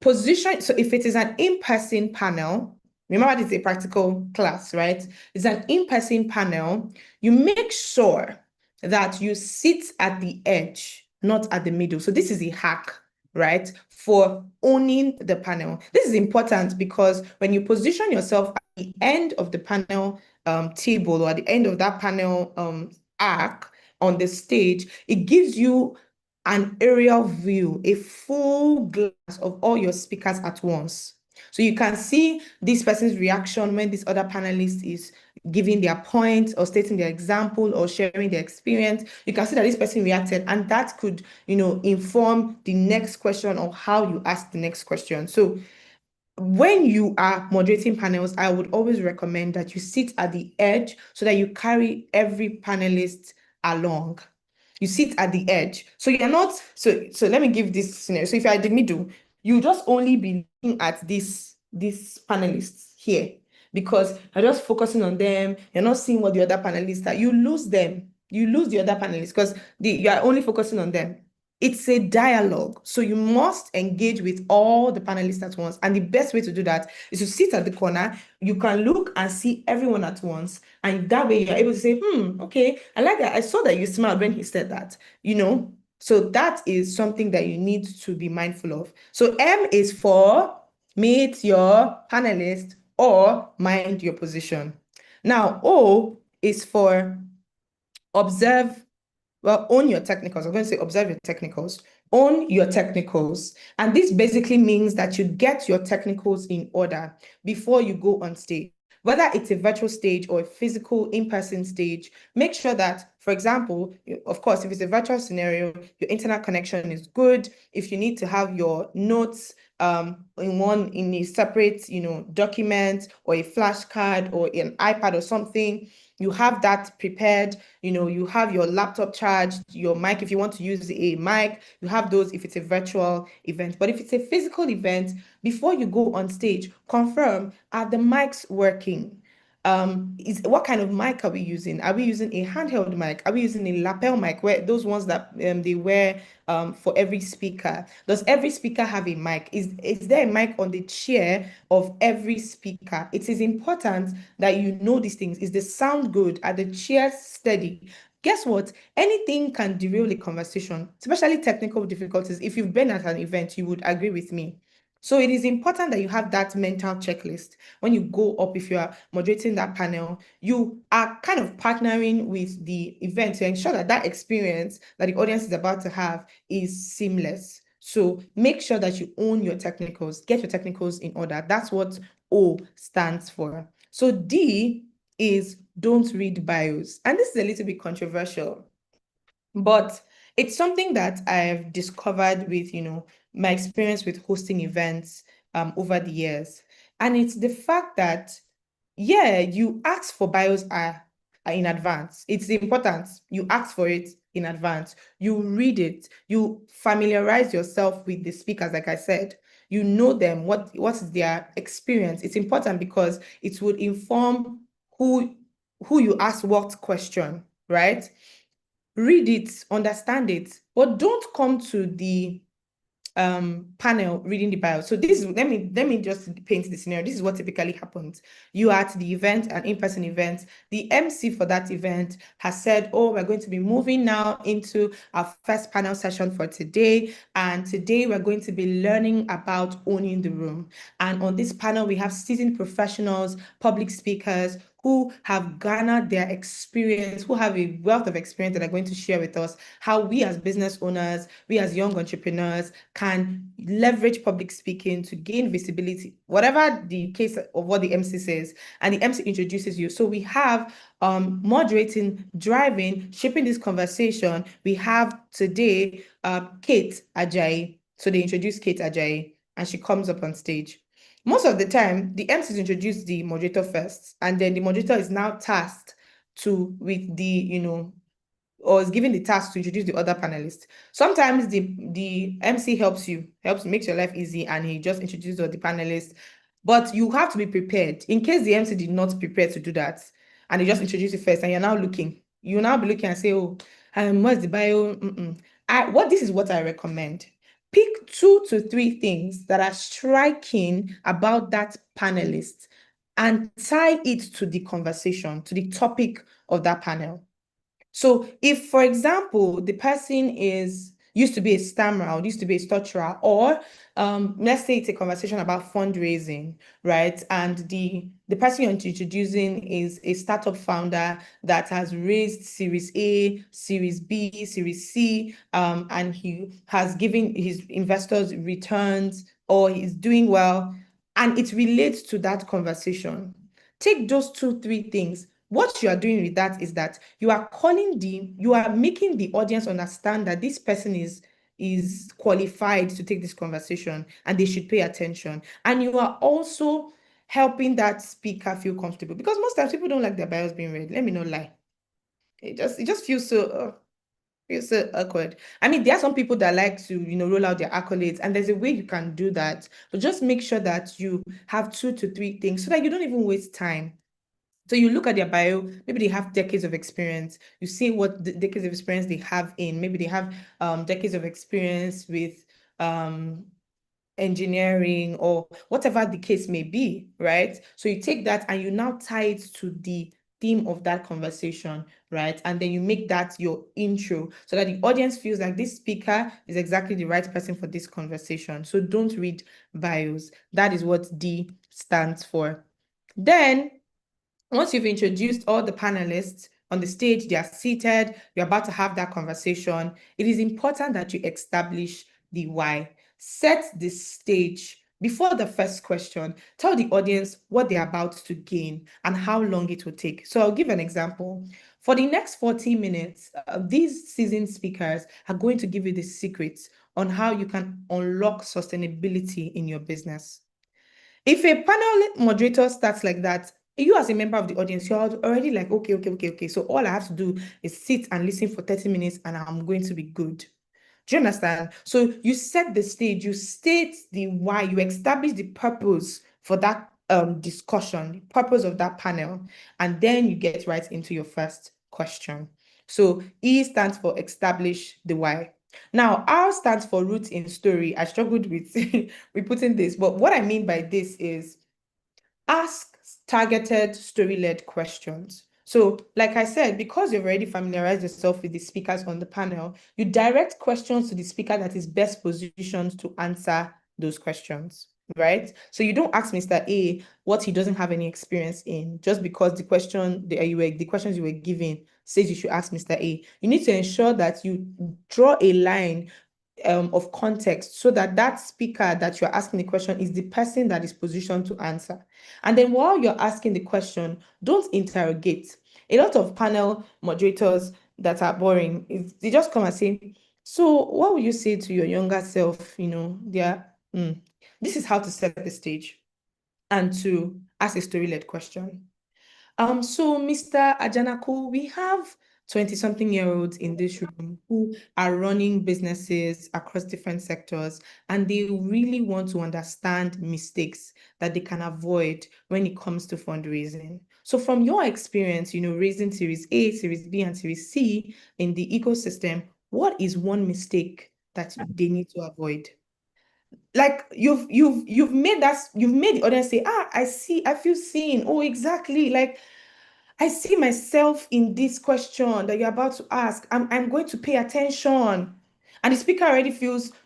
position. So if it is an in-person panel, remember this is a practical class, right? It's an in-person panel. You make sure that you sit at the edge, not at the middle. So this is a hack, right? For owning the panel. This is important because when you position yourself at the end of the panel table or at the end of that panel arc on the stage, it gives you an aerial view, a full glance of all your speakers at once. So you can see this person's reaction when this other panelist is giving their point or stating their example or sharing their experience. You can see that this person reacted, and that could, inform the next question or how you ask the next question. So when you are moderating panels, I would always recommend that you sit at the edge so that you carry every panelist along. You sit at the edge. So you're not, so let me give this scenario. So if you're at the middle, you just only be looking at these panelists here because you're just focusing on them. You're not seeing what the other panelists are. You lose them. You lose the other panelists because you are only focusing on them. It's a dialogue. So you must engage with all the panelists at once. And the best way to do that is to sit at the corner. You can look and see everyone at once. And that way you're able to say, okay, I like that. I saw that you smiled when he said that, So that is something that you need to be mindful of. So M is for meet your panelist or mind your position. Now, O is for observe. Well, own your technicals. I'm going to say observe your technicals. Own your technicals. And this basically means that you get your technicals in order before you go on stage. Whether it's a virtual stage or a physical in-person stage, make sure that, for example, of course, if it's a virtual scenario, your internet connection is good. If you need to have your notes in a separate, document or a flashcard or an iPad or something, you have that prepared. You have your laptop charged, your mic, if you want to use a mic, you have those if it's a virtual event. But if it's a physical event, before you go on stage, confirm, are the mics working? What kind of mic are we using? Are we using a handheld mic? Are we using a lapel mic, where those ones that they wear for every speaker? Does every speaker have a mic? Is there a mic on the chair of every speaker? It is important that you know these things. Is the sound good? Are the chairs steady? Guess what? Anything can derail a conversation, especially technical difficulties. If you've been at an event, you would agree with me. So it is important that you have that mental checklist. When you go up, if you are moderating that panel, you are kind of partnering with the event to ensure that that experience that the audience is about to have is seamless. So make sure that you own your technicals, get your technicals in order. That's what O stands for. So D is don't read bios. And this is a little bit controversial, but it's something that I've discovered with, my experience with hosting events over the years. And it's the fact that, yeah, you ask for bios are in advance. It's important. You ask for it in advance. You read it. You familiarize yourself with the speakers, like I said. You know them, what's their experience. It's important because it would inform who you ask what question, right? Read it, understand it, but don't come to the panel reading the bio. So this is, let me just paint the scenario. This is what typically happens. You are at the event, an in-person event. The MC for that event has said, oh, we're going to be moving now into our first panel session for today. And today we're going to be learning about owning the room. And on this panel, we have seasoned professionals, public speakers who have garnered their experience, who have a wealth of experience that are going to share with us how we as business owners, we as young entrepreneurs can leverage public speaking to gain visibility, whatever the case of what the MC says, and the MC introduces you. So we have moderating, driving, shaping this conversation. We have today Kate Ajayi. So they introduce Kate Ajayi, and she comes up on stage. Most of the time, the MCs introduce the moderator first, and then the moderator is now tasked with the, or is given the task to introduce the other panelists. Sometimes the MC makes your life easy, and he just introduces all the panelists. But you have to be prepared in case the MC did not prepare to do that, and they just introduce you first, and you're now looking. You now be looking and say, oh, what's the bio? This is what I recommend. Pick 2 to 3 things that are striking about that panelist and tie it to the conversation, to the topic of that panel. So if, for example, the person is, used to be a stammerer, or used to be a stutterer, or let's say it's a conversation about fundraising, right? And the person you're introducing is a startup founder that has raised Series A, Series B, Series C, and he has given his investors returns, or he's doing well, and it relates to that conversation. Take those two, three things. What you are doing with that is that you are making the audience understand that this person is qualified to take this conversation and they should pay attention. And you are also helping that speaker feel comfortable, because most times people don't like their bios being read. Let me not lie. It just feels so awkward. I mean, there are some people that like to, roll out their accolades, and there's a way you can do that. But just make sure that you have two to three things so that you don't even waste time. So you look at their bio, maybe they have decades of experience. You see what decades of experience they have in. Maybe they have decades of experience with engineering or whatever the case may be, right? So you take that and you now tie it to the theme of that conversation, right? And then you make that your intro so that the audience feels like this speaker is exactly the right person for this conversation. So don't read bios. That is what D stands for. Then, once you've introduced all the panelists on the stage, they are seated, you're about to have that conversation, it is important that you establish the why. Set the stage before the first question. Tell the audience what they're about to gain and how long it will take. So I'll give an example. For the next 40 minutes, these seasoned speakers are going to give you the secrets on how you can unlock sustainability in your business. If a panel moderator starts like that, you as a member of the audience, you're already like, okay. So all I have to do is sit and listen for 30 minutes and I'm going to be good. Do you understand? So you set the stage, you state the why, you establish the purpose for that discussion, the purpose of that panel, and then you get right into your first question. So E stands for establish the why. Now, R stands for root in story. I struggled with, with putting this, but what I mean by this is ask targeted story-led questions. So, like I said, because you've already familiarized yourself with the speakers on the panel, you direct questions to the speaker that is best positioned to answer those questions, right? So you don't ask Mr. A what he doesn't have any experience in just because the questions you were given says you should ask Mr. A. You need to ensure that you draw a line of context so that that speaker that you're asking the question is the person that is positioned to answer. And then while you're asking the question, don't interrogate. A lot of panel moderators that are boring, they just come and say, so what would you say to your younger self? This is how to set the stage and to ask a story-led question. So Mr. Ajanaku, we have 20-something-year-olds in this room who are running businesses across different sectors, and they really want to understand mistakes that they can avoid when it comes to fundraising. So from your experience, raising Series A, Series B, and Series C in the ecosystem, what is one mistake that they need to avoid? Like you've made the audience say, I feel seen. Oh, exactly. Like I see myself in this question that you're about to ask. I'm going to pay attention. And the speaker already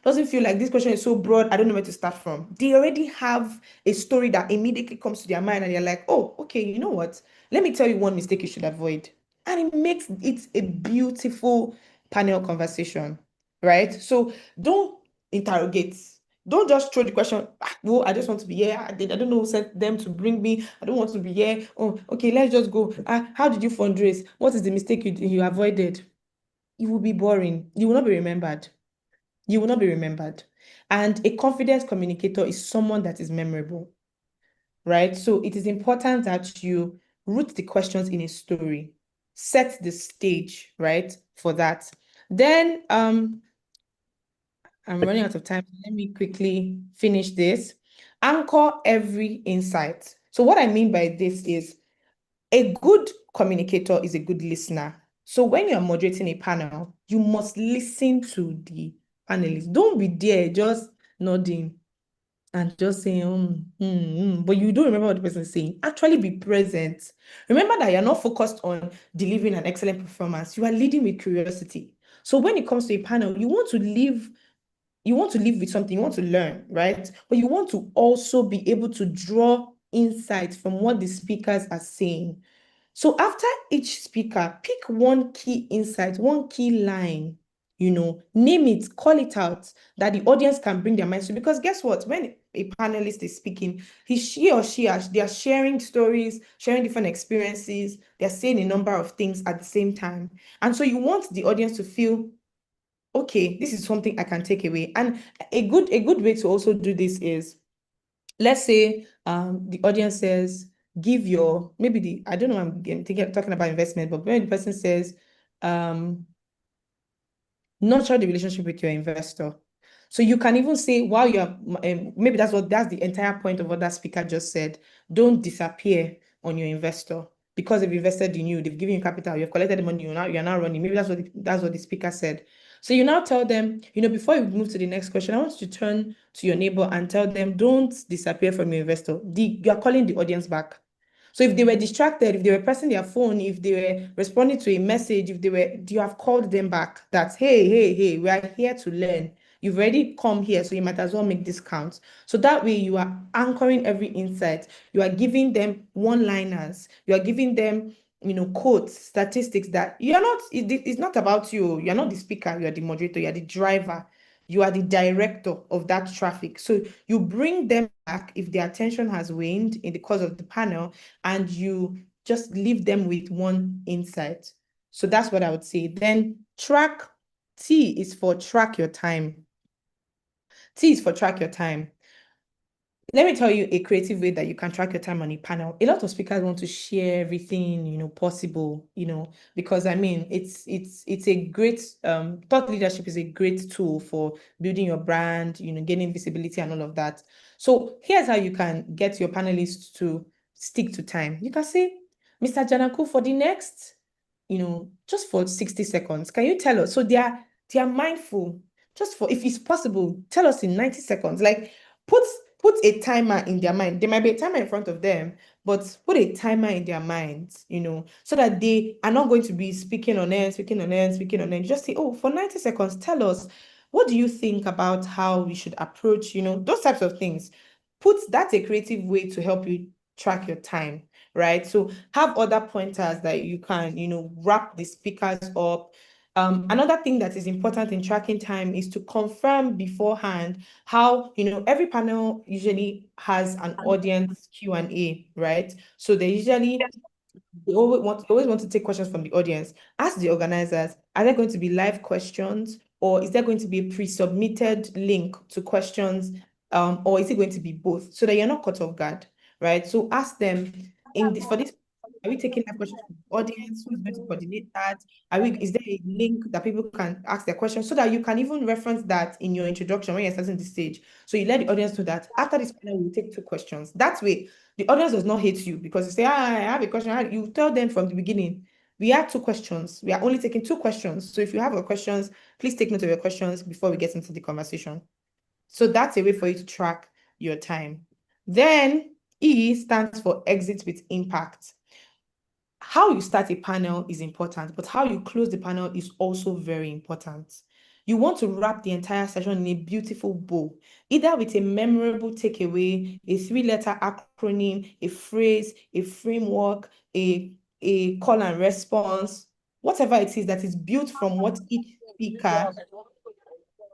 doesn't feel like this question is so broad, I don't know where to start from. They already have a story that immediately comes to their mind, and they're like, oh, okay, you know what? Let me tell you one mistake you should avoid. And it makes it a beautiful panel conversation, right? So don't interrogate. Don't just throw the question, well, I just want to be here. I don't know who sent them to bring me. I don't want to be here. Oh, okay, let's just go. How did you fundraise? What is the mistake you avoided? It will be boring. You will not be remembered. You will not be remembered. And a confident communicator is someone that is memorable, right? So it is important that you root the questions in a story, set the stage, right, for that. Then I'm running out of time. Let me quickly finish this. Anchor every insight. So what I mean by this is a good communicator is a good listener. So when you're moderating a panel, you must listen to the panelists. Don't be there just nodding and just saying, but you don't remember what the person is saying. Actually be present. Remember that you're not focused on delivering an excellent performance. You are leading with curiosity. So when it comes to a panel, you want to leave with something, you want to learn, right? But you want to also be able to draw insights from what the speakers are saying. So after each speaker, pick one key insight, one key line, name it, call it out, that the audience can bring their minds to. Because guess what? When a panelist is speaking, she or she they are sharing stories, sharing different experiences, they're saying a number of things at the same time. And so you want the audience to feel, okay, this is something I can take away. And a good way to also do this is, let's say the audience says, give your, maybe I don't know, I'm talking about investment, but when the person says, nurture the relationship with your investor. So you can even say, while you're, maybe that's the entire point of what that speaker just said. Don't disappear on your investor, because they've invested in you, they've given you capital, you've collected the money, you're now running. Maybe that's what the speaker said. So you now tell them, before you move to the next question, I want you to turn to your neighbor and tell them, don't disappear from your investor. You are calling the audience back. So if they were distracted, if they were pressing their phone, if they were responding to a message, you have called them back that, hey, we are here to learn. You've already come here, so you might as well make this count. So that way you are anchoring every insight. You are giving them one-liners. You are giving them, quotes, statistics that it's not about you. You're not the speaker, you are the moderator, you're the driver. You are the director of that traffic. So you bring them back if their attention has waned in the course of the panel, and you just leave them with one insight. So that's what I would say. Then T is for track your time. T is for track your time. Let me tell you a creative way that you can track your time on a panel. A lot of speakers want to share everything, possible, because I mean, it's a great, thought leadership is a great tool for building your brand, gaining visibility and all of that. So here's how you can get your panelists to stick to time. You can say, Mr. Janaku, for the next, just for 60 seconds, can you tell us? So they are mindful. Just for, if it's possible, tell us in 90 seconds. Like, put a timer in their mind. There might be a timer in front of them, but put a timer in their minds, so that they are not going to be speaking on end. You just say, oh, for 90 seconds, tell us, what do you think about how we should approach, those types of things. That's a creative way to help you track your time, right? So have other pointers that you can, wrap the speakers up. Another thing that is important in tracking time is to confirm beforehand how, every panel usually has an audience Q&A, right? So they always want to take questions from the audience. Ask the organizers, are there going to be live questions, or is there going to be a pre-submitted link to questions, or is it going to be both, so that you're not caught off guard, right? So ask them, for this, are we taking live questions from the audience? Who is going to coordinate that? Is there a link that people can ask their questions, so that you can even reference that in your introduction when you're starting the stage? So you let the audience know that after this panel, we'll take 2 questions. That way, the audience does not hate you because you say, I have a question. You tell them from the beginning, we have 2 questions. We are only taking 2 questions. So if you have your questions, please take note of your questions before we get into the conversation. So that's a way for you to track your time. Then E stands for exit with impact. How you start a panel is important, but how you close the panel is also very important. You want to wrap the entire session in a beautiful bow, either with a memorable takeaway, a 3-letter acronym, a phrase, a framework, a call and response, whatever it is that is built from what each speaker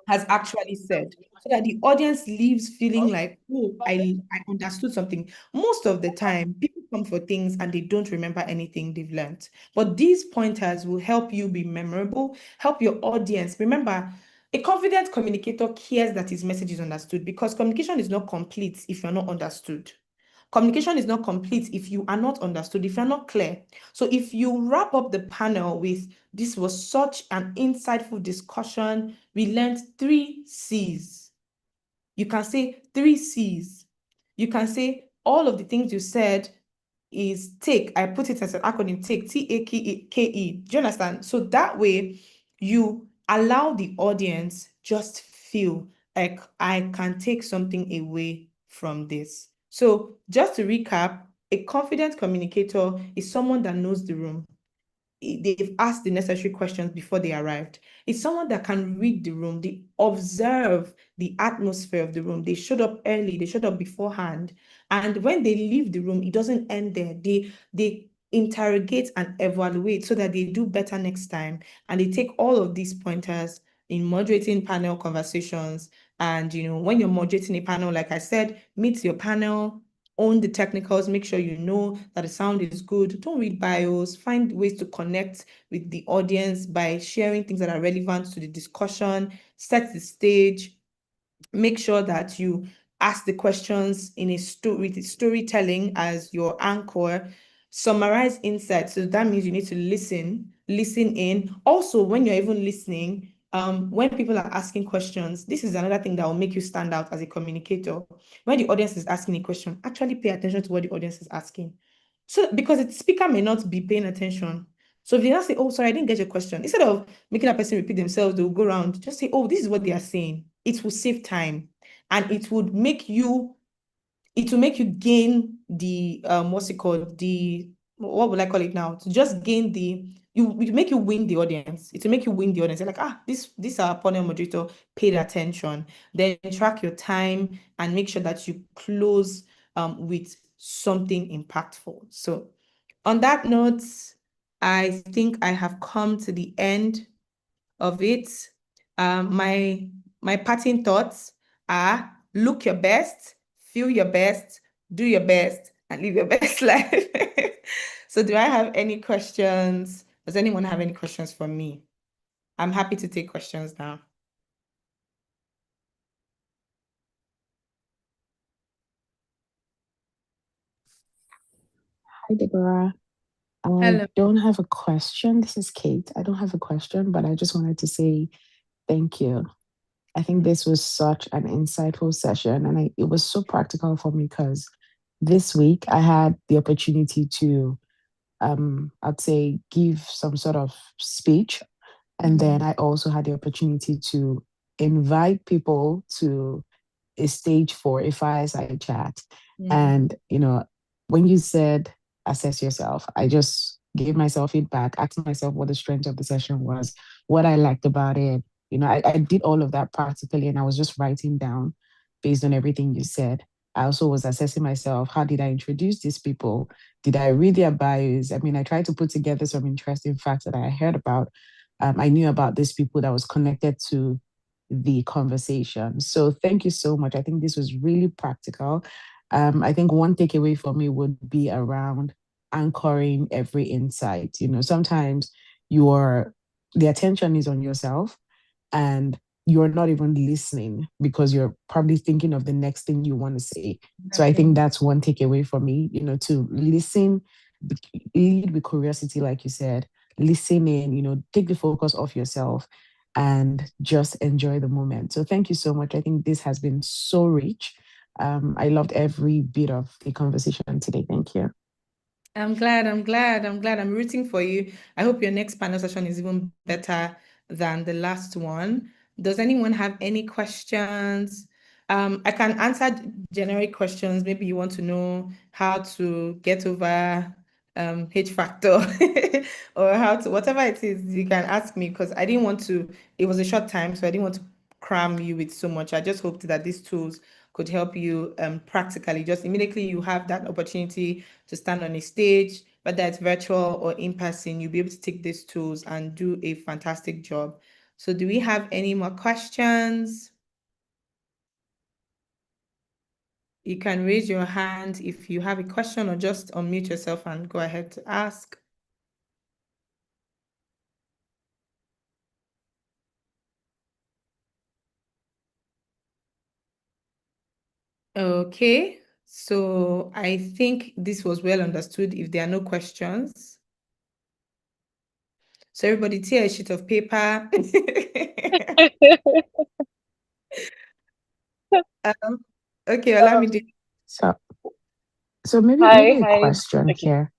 has actually said, so that the audience leaves feeling like, oh, I understood something. Most of the time, people come for things and they don't remember anything they've learned. But these pointers will help you be memorable, help your audience. Remember, a confident communicator cares that his message is understood, because communication is not complete if you're not understood. Communication is not complete if you are not understood, if you're not clear. So if you wrap up the panel with, this was such an insightful discussion, we learned 3 C's. You can say 3 C's. You can say all of the things you said is take. I put it as an acronym, take, TAKE. Do you understand? So that way you allow the audience just feel like, I can take something away from this. So just to recap, a confident communicator is someone that knows the room. they've asked the necessary questions before they arrived. It's someone that can read the room, they observe the atmosphere of the room. They showed up early, they showed up beforehand. And when they leave the room, it doesn't end there. They interrogate and evaluate so that they do better next time. And they take all of these pointers in moderating panel conversations. And when you're moderating a panel, like I said, meet your panel, own the technicals, make sure you know that the sound is good. Don't read bios, find ways to connect with the audience by sharing things that are relevant to the discussion, set the stage, make sure that you ask the questions in a story with storytelling as your anchor, summarize insights. So that means you need to listen in. Also, when you're even listening, when people are asking questions, this is another thing that will make you stand out as a communicator. When the audience is asking a question, actually pay attention to what the audience is asking. So because the speaker may not be paying attention. So if they not say, "Oh, sorry, I didn't get your question," instead of making a person repeat themselves, they'll go around, just say, "Oh, this is what they are saying." It will save time, and it will make you gain the what's it called? What would I call it now? To just gain it will make you win the audience. It will make you win the audience. They're like, this our panel moderator paid attention. Then track your time and make sure that you close with something impactful. So on that note, I think I have come to the end of it. My parting thoughts are: look your best, feel your best, do your best, and live your best life. So do I have any questions? Does anyone have any questions for me? I'm happy to take questions now. Hi, Deborah. I Hello. don't have a question. This is Kate. I don't have a question, but I just wanted to say thank you. I think this was such an insightful session, and it was so practical for me because this week I had the opportunity to, I'd say, give some sort of speech, and then I also had the opportunity to invite people to a stage for a fireside chat. And, when you said assess yourself, I just gave myself feedback, asked myself what the strength of the session was, what I liked about it. I did all of that practically, and I was just writing down based on everything you said. I also was assessing myself. How did I introduce these people? Did I read their bios? I mean, I tried to put together some interesting facts that I heard about. I knew about these people that was connected to the conversation. So thank you so much. I think this was really practical. I think one takeaway for me would be around anchoring every insight. Sometimes the attention is on yourself and you're not even listening because you're probably thinking of the next thing you want to say. So I think that's one takeaway for me, to listen, lead with curiosity, like you said, listen in, take the focus off yourself and just enjoy the moment. So thank you so much. I think this has been so rich. I loved every bit of the conversation today. Thank you. I'm glad. I'm rooting for you. I hope your next panel session is even better than the last one. Does anyone have any questions? I can answer generic questions. Maybe you want to know how to get over H factor or how to, whatever it is, you can ask me because it was a short time, so I didn't want to cram you with so much. I just hoped that these tools could help you practically. Just immediately you have that opportunity to stand on a stage, whether it's virtual or in person, you'll be able to take these tools and do a fantastic job. So do we have any more questions? You can raise your hand if you have a question or just unmute yourself and go ahead to ask. Okay, so I think this was well understood if there are no questions. So everybody tear a sheet of paper. Okay, Olamide. So maybe a question Okay. here.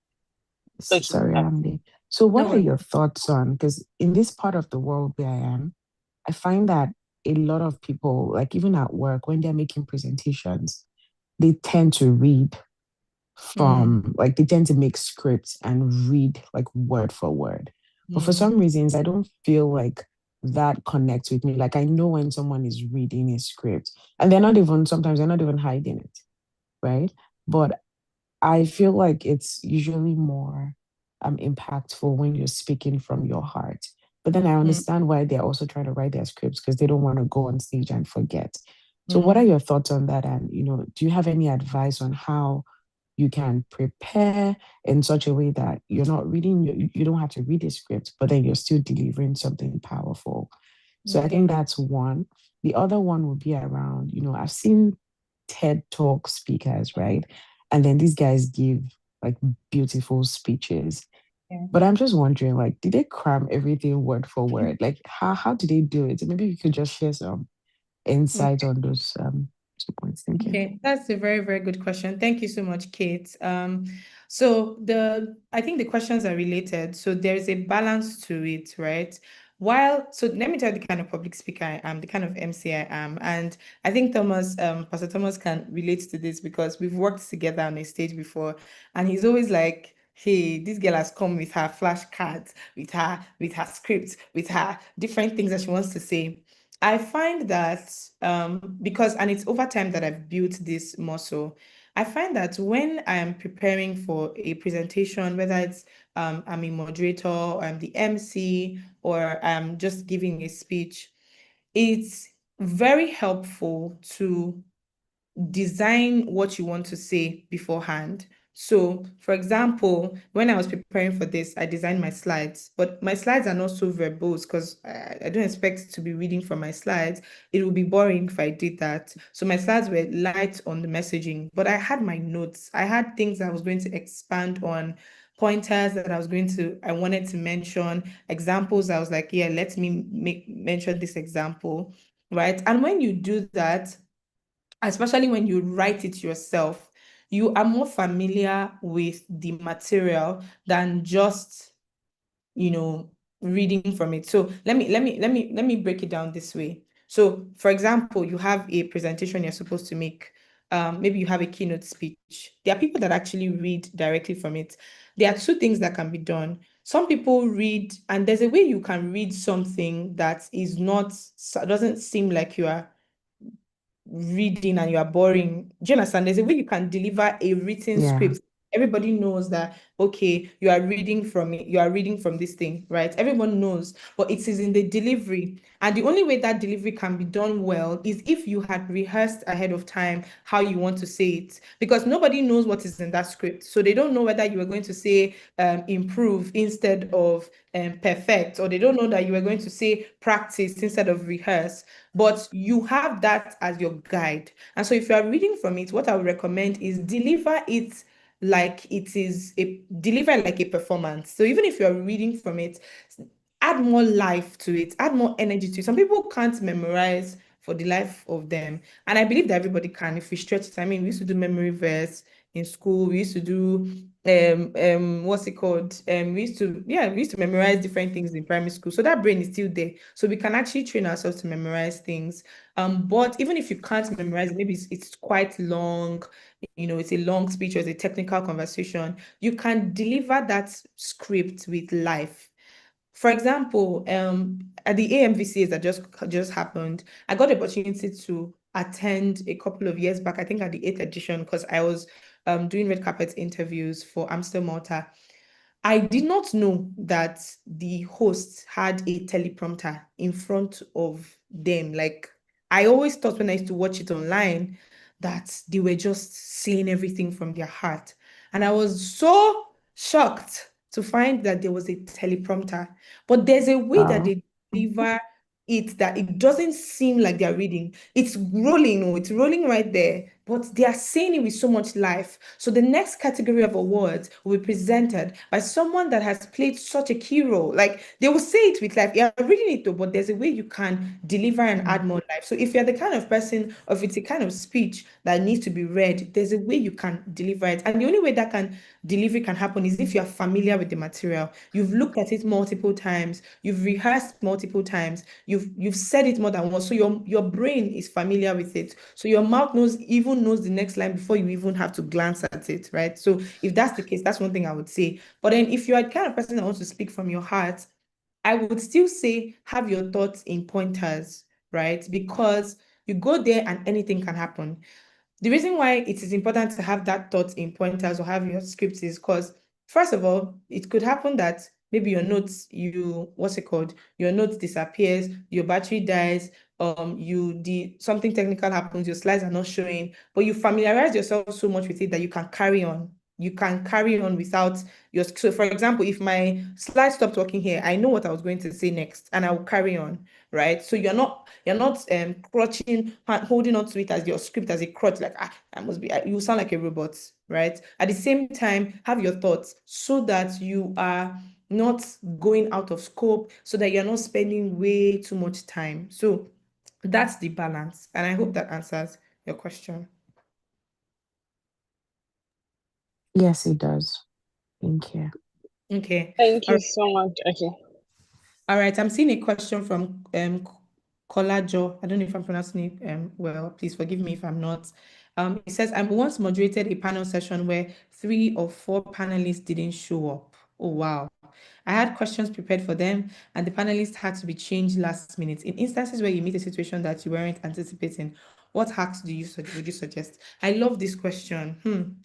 Okay. Sorry, Andy. So what No are worries. your thoughts on, because in this part of the world where I am, I find that a lot of people, like even at work, when they're making presentations, they tend to read from like they tend to make scripts and read like word for word. But for some reasons, I don't feel like that connects with me. Like I know when someone is reading a script and sometimes they're not even hiding it, right? But I feel like it's usually more impactful when you're speaking from your heart. But then I understand why they're also trying to write their scripts because they don't want to go on stage and forget. So what are your thoughts on that? And do you have any advice on how you can prepare in such a way that you're not reading, you don't have to read a script, but then you're still delivering something powerful? So I think that's one. The other one would be around, I've seen TED Talk speakers, right? And then these guys give like beautiful speeches. But I'm just wondering, like, did they cram everything word for word? Like, how do they do it? Maybe you could just share some insight on those 2 points. Thank you. Okay, that's a very, very good question. Thank you so much, Kate. So I think the questions are related. So there's a balance to it, right? So let me tell you the kind of public speaker I am, the kind of MC I am. And I think Pastor Thomas can relate to this because we've worked together on a stage before. And he's always like, hey, this girl has come with her flashcards, with her scripts, with her different things that she wants to say. I find that because, and it's over time that I've built this muscle, I find that when I am preparing for a presentation, whether it's I'm a moderator or I'm the MC or I'm just giving a speech, it's very helpful to design what you want to say beforehand. So, for example, when I was preparing for this, I designed my slides, but my slides are not so verbose because I don't expect to be reading from my slides. It would be boring if I did that. So my slides were light on the messaging, but I had my notes. I had things I was going to expand on, pointers that I wanted to mention, examples. I was like, yeah, let me mention this example, right? And when you do that, especially when you write it yourself, you are more familiar with the material than just, reading from it. So let me break it down this way. So, for example, you have a presentation you're supposed to make. Maybe you have a keynote speech. There are people that actually read directly from it. There are two things that can be done. Some people read, and there's a way you can read something that doesn't seem like you are reading and you are boring. Do you understand? There's a way you can deliver a written Yeah. script. Everybody knows that, okay, you are reading from it, you are reading from this thing, right? Everyone knows, but it is in the delivery. And the only way that delivery can be done well is if you had rehearsed ahead of time how you want to say it, because nobody knows what is in that script. So they don't know whether you are going to say improve instead of perfect, or they don't know that you are going to say practice instead of rehearse, but you have that as your guide. And so if you are reading from it, what I would recommend is deliver like a performance. So even if you're reading from it, add more life to it, add more energy to it. Some people can't memorize for the life of them. And I believe that everybody can if we stretch it. I mean, we used to do memory verse in school. We used to do what's it called? We used to memorize different things in primary school. So that brain is still there. So we can actually train ourselves to memorize things. But even if you can't memorize, maybe it's quite long, it's a long speech or it's a technical conversation, you can deliver that script with life. For example, at the AMVCAs that just happened, I got the opportunity to attend a couple of years back, I think at the 8th edition, because I was doing red carpet interviews for Amstel Malta. I did not know that the hosts had a teleprompter in front of them. Like, I always thought when I used to watch it online that they were just saying everything from their heart. And I was so shocked to find that there was a teleprompter. But there's a way that Wow. they deliver it that it doesn't seem like they're reading. It's rolling right there, but they are saying it with so much life. So the next category of awards will be presented by someone that has played such a key role. Like they will say it with life. You're reading it though, but there's a way you can deliver and add more life. So if you're the kind of person, or if it's a kind of speech that needs to be read, there's a way you can deliver it. And the only way that delivery can happen is if you're familiar with the material. You've looked at it multiple times, you've rehearsed multiple times, you've said it more than once. So your brain is familiar with it. So your mouth knows even even knows the next line before you even have to glance at it, right? So if that's the case, that's one thing I would say. But then if you're the kind of person that wants to speak from your heart, I would still say have your thoughts in pointers, right? Because you go there and anything can happen. The reason why it is important to have that thought in pointers or have your scripts is because, first of all, it could happen that maybe your notes, what's it called? Your notes disappears, your battery dies, something technical happens, your slides are not showing, but you familiarize yourself so much with it that you can carry on. You can carry on without so for example, if my slide stopped working here, I know what I was going to say next and I will carry on, right? So you're not crutching, holding on to it as your script as a crutch, like I must be. You sound like a robot, right? At the same time, have your thoughts so that you are not going out of scope, so that you're not spending way too much time. So that's the balance, and I hope that answers your question. Yes, it does. Thank you. Okay. Thank All you right. so much. Okay. All right. I'm seeing a question from Kolajo. I don't know if I'm pronouncing it well. Please forgive me if I'm not. It says, I once moderated a panel session where 3 or 4 panelists didn't show up. Oh, wow. I had questions prepared for them, and the panelists had to be changed last minute. In instances where you meet a situation that you weren't anticipating, what hacks would you suggest? I love this question.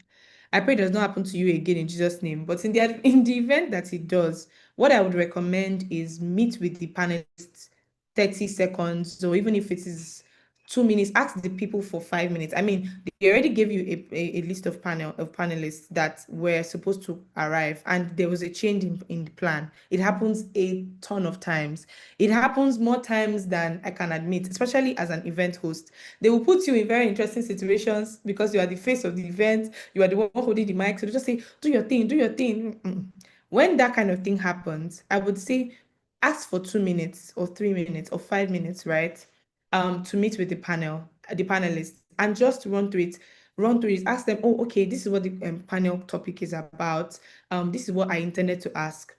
I pray it does not happen to you again in Jesus' name. But in the event that it does, what I would recommend is meet with the panelists 30 seconds, or even if it is 2 minutes, ask the people for 5 minutes. I mean, they already gave you a list of panelists that were supposed to arrive, and there was a change in the plan. It happens a ton of times. It happens more times than I can admit, especially as an event host. They will put you in very interesting situations because you are the face of the event, you are the one holding the mic. So they just say, do your thing, do your thing. When that kind of thing happens, I would say ask for 2 minutes or 3 minutes or 5 minutes, right? To meet with the panelists, and just run through it, ask them, oh, okay, this is what the panel topic is about. This is what I intended to ask.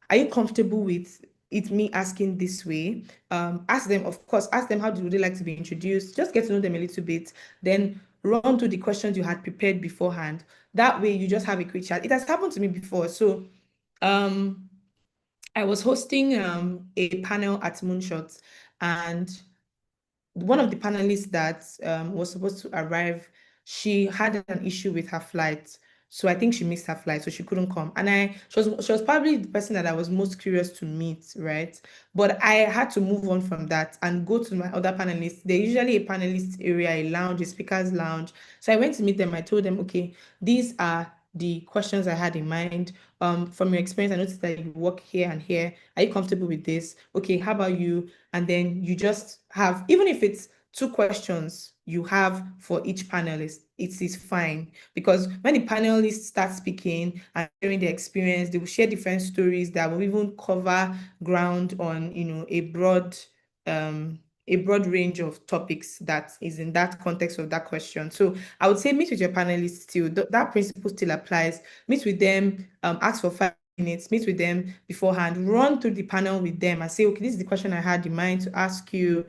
Are you comfortable with it me asking this way? Ask them, of course, ask them how do they like to be introduced. Just get to know them a little bit. Then run through the questions you had prepared beforehand. That way you just have a quick chat. It has happened to me before. So um I was hosting a panel at Moonshots, and one of the panelists that was supposed to arrive, she had an issue with her flight. So I think she missed her flight, so she couldn't come. And she was probably the person that I was most curious to meet, right? But I had to move on from that and go to my other panelists. They're usually a panelist area, a lounge, a speaker's lounge. So I went to meet them. I told them, okay, these are the questions I had in mind. From your experience, I noticed that you work here and here. Are you comfortable with this? Okay, how about you? And then you just have, even if it's 2 questions you have for each panelist, it is fine. Because when the panelists start speaking and sharing their experience, they will share different stories that will even cover ground on, a broad range of topics that is in that context of that question. So I would say meet with your panelists still. That principle still applies. Meet with them, ask for 5 minutes, meet with them beforehand, run through the panel with them and say, okay, this is the question I had in mind to ask you.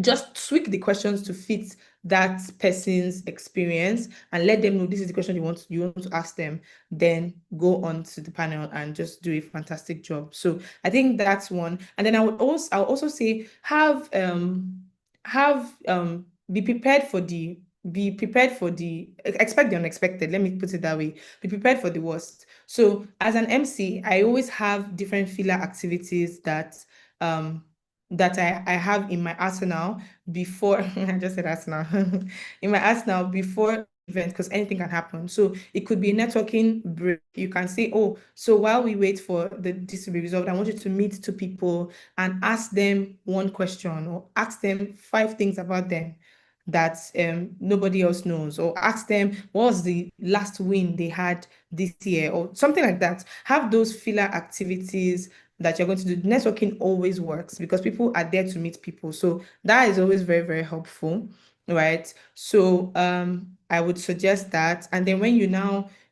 Just tweak the questions to fit that person's experience and let them know this is the question you want to ask them. Then go on to the panel and just do a fantastic job. So I think that's one. And then I'll also say be prepared for the expect the unexpected. Let me put it that way. Be prepared for the worst. So as an MC, I always have different filler activities um that I have in my arsenal before I just said arsenal in my arsenal before event, because anything can happen. So it could be a networking break. You can say, oh, so while we wait for this to be resolved, I want you to meet 2 people and ask them one question, or ask them 5 things about them that nobody else knows, or ask them what was the last win they had this year, or something like that. Have those filler activities that you're going to do. Networking always works because people are there to meet people. So that is always very, very helpful, right? So I would suggest that. And then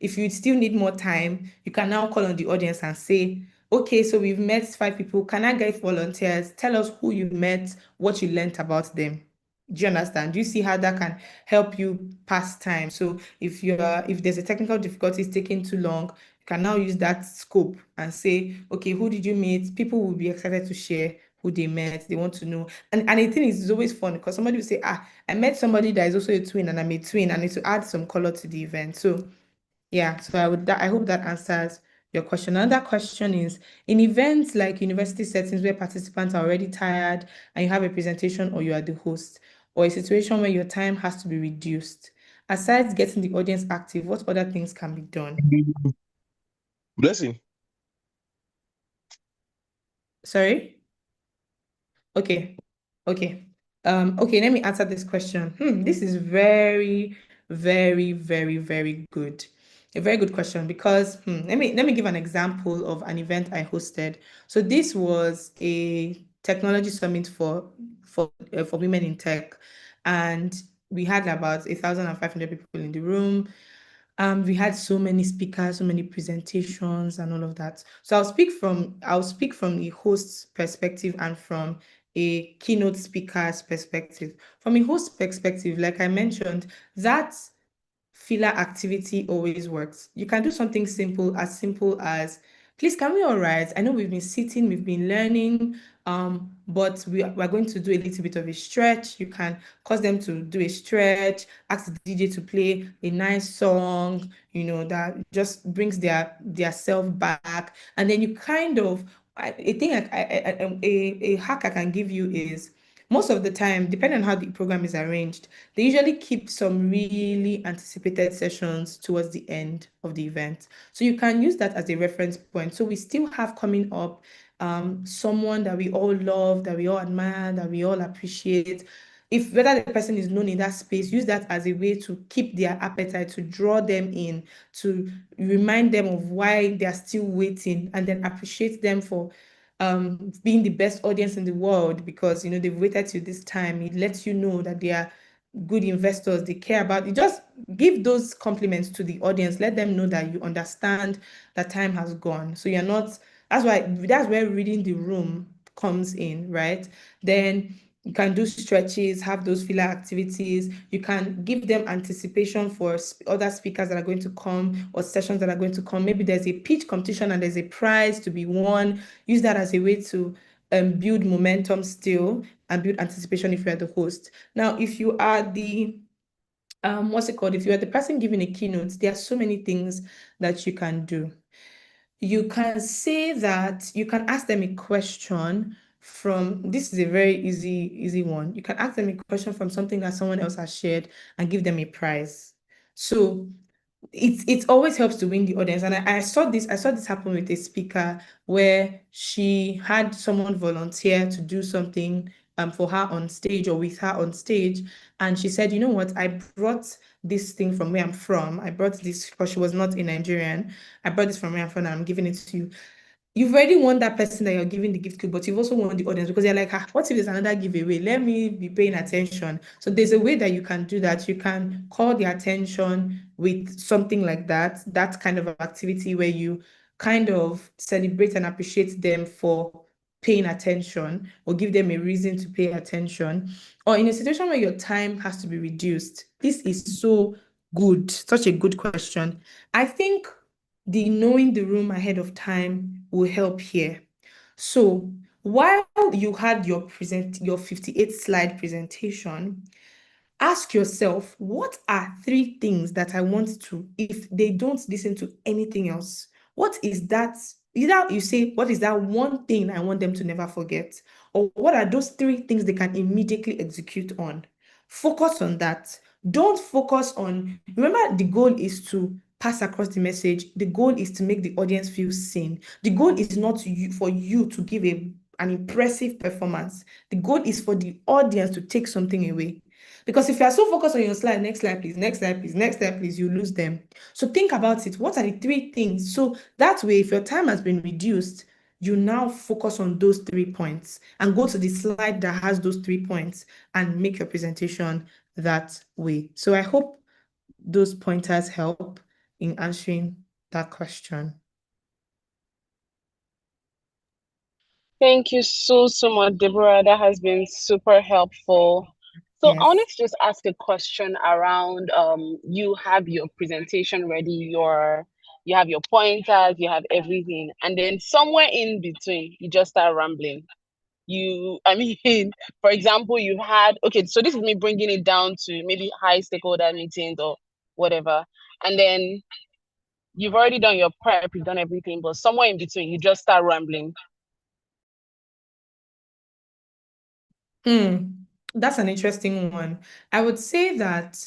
if you still need more time, you can now call on the audience and say, okay, so we've met 5 people. Can I get volunteers? Tell us who you met, what you learned about them. Do you understand? Do you see how that can help you pass time? So if there's a technical difficulty, it's taking too long, you can now use that scope and say, okay, who did you meet? People will be excited to share who they met. They want to know. And the thing is, it's always fun because somebody will say, I met somebody that is also a twin and I'm a twin. I need to add some color to the event. So yeah, so I hope that answers your question. Another question is, in events like university settings where participants are already tired and you have a presentation or you are the host, or a situation where your time has to be reduced, aside getting the audience active, what other things can be done? Blessing. Sorry? Okay. Okay. Okay, let me answer this question. This is very, very, very, very good. A very good question because let me give an example of an event I hosted. So this was a technology summit for women in tech, and we had about 1,500 people in the room. We had so many speakers, so many presentations, and all of that. So I'll speak from the host's perspective and from a keynote speaker's perspective. From a host perspective, like I mentioned, that filler activity always works. You can do something simple as, please, can we all rise? I know we've been sitting, we've been learning, but we're going to do a little bit of a stretch. You can cause them to do a stretch, ask the DJ to play a nice song, that just brings their self back. And then you kind of, I think a hack I can give you is, most of the time, depending on how the program is arranged, they usually keep some really anticipated sessions towards the end of the event. So you can use that as a reference point. So we still have coming up someone that we all love, that we all admire, that we all appreciate. If whether the person is known in that space, use that as a way to keep their appetite, to draw them in, to remind them of why they are still waiting, and then appreciate them for being the best audience in the world because they've waited till this time. It lets you know that they are good investors, they care about you. Just give those compliments to the audience, let them know that you understand that time has gone. So you're not, that's where reading the room comes in, right? Then you can do stretches, have those filler activities. You can give them anticipation for other speakers that are going to come or sessions that are going to come. Maybe there's a pitch competition and there's a prize to be won. Use that as a way to build momentum still and build anticipation if you are the host. Now, if you are the what's it called? If you are the person giving a keynote, there are so many things that you can do. You can say that you can ask them a question from, this is a very easy one. You can ask them a question from something that someone else has shared and give them a prize. So it always helps to win the audience. And I saw this happen with a speaker where she had someone volunteer to do something for her on stage or with her on stage. And she said, you know what, I brought this thing from where I'm from. I brought this because she was not a Nigerian. I brought this from where I'm from and I'm giving it to you. You've already won that person that you're giving the gift to, but you've also won the audience because you're like, what if there's another giveaway? Let me be paying attention. So there's a way that you can do that. You can call the attention with something like that kind of activity where you kind of celebrate and appreciate them for paying attention or give them a reason to pay attention. Or in a situation where your time has to be reduced. This is so good, such a good question. I think the knowing the room ahead of time will help here. So while you had your 58 slide presentation, ask yourself, what are 3 things that I want to, if they don't listen to anything else, what is that? Either you say, what is that one thing I want them to never forget? Or what are those 3 things they can immediately execute on? Focus on that. Don't focus on, remember, the goal is to pass across the message. The goal is to make the audience feel seen. The goal is not for you to give an impressive performance. The goal is for the audience to take something away. Because if you are so focused on your slide, next slide, please, next slide, please, next slide, please, you lose them. So think about it. What are the 3 things? So that way, if your time has been reduced, you now focus on those 3 points and go to the slide that has those 3 points and make your presentation that way. So I hope those pointers help in answering that question. Thank you so much, Deborah. That has been super helpful. So I wanted Yes. to just ask a question around you have your presentation ready, you have your pointers, you have everything, and then somewhere in between you just start rambling. I mean, for example, you've had, okay, so this is me bringing it down to maybe high stakeholder meetings or whatever, and then you've already done your prep, you've done everything, but somewhere in between you just start rambling. That's an interesting one. I would say that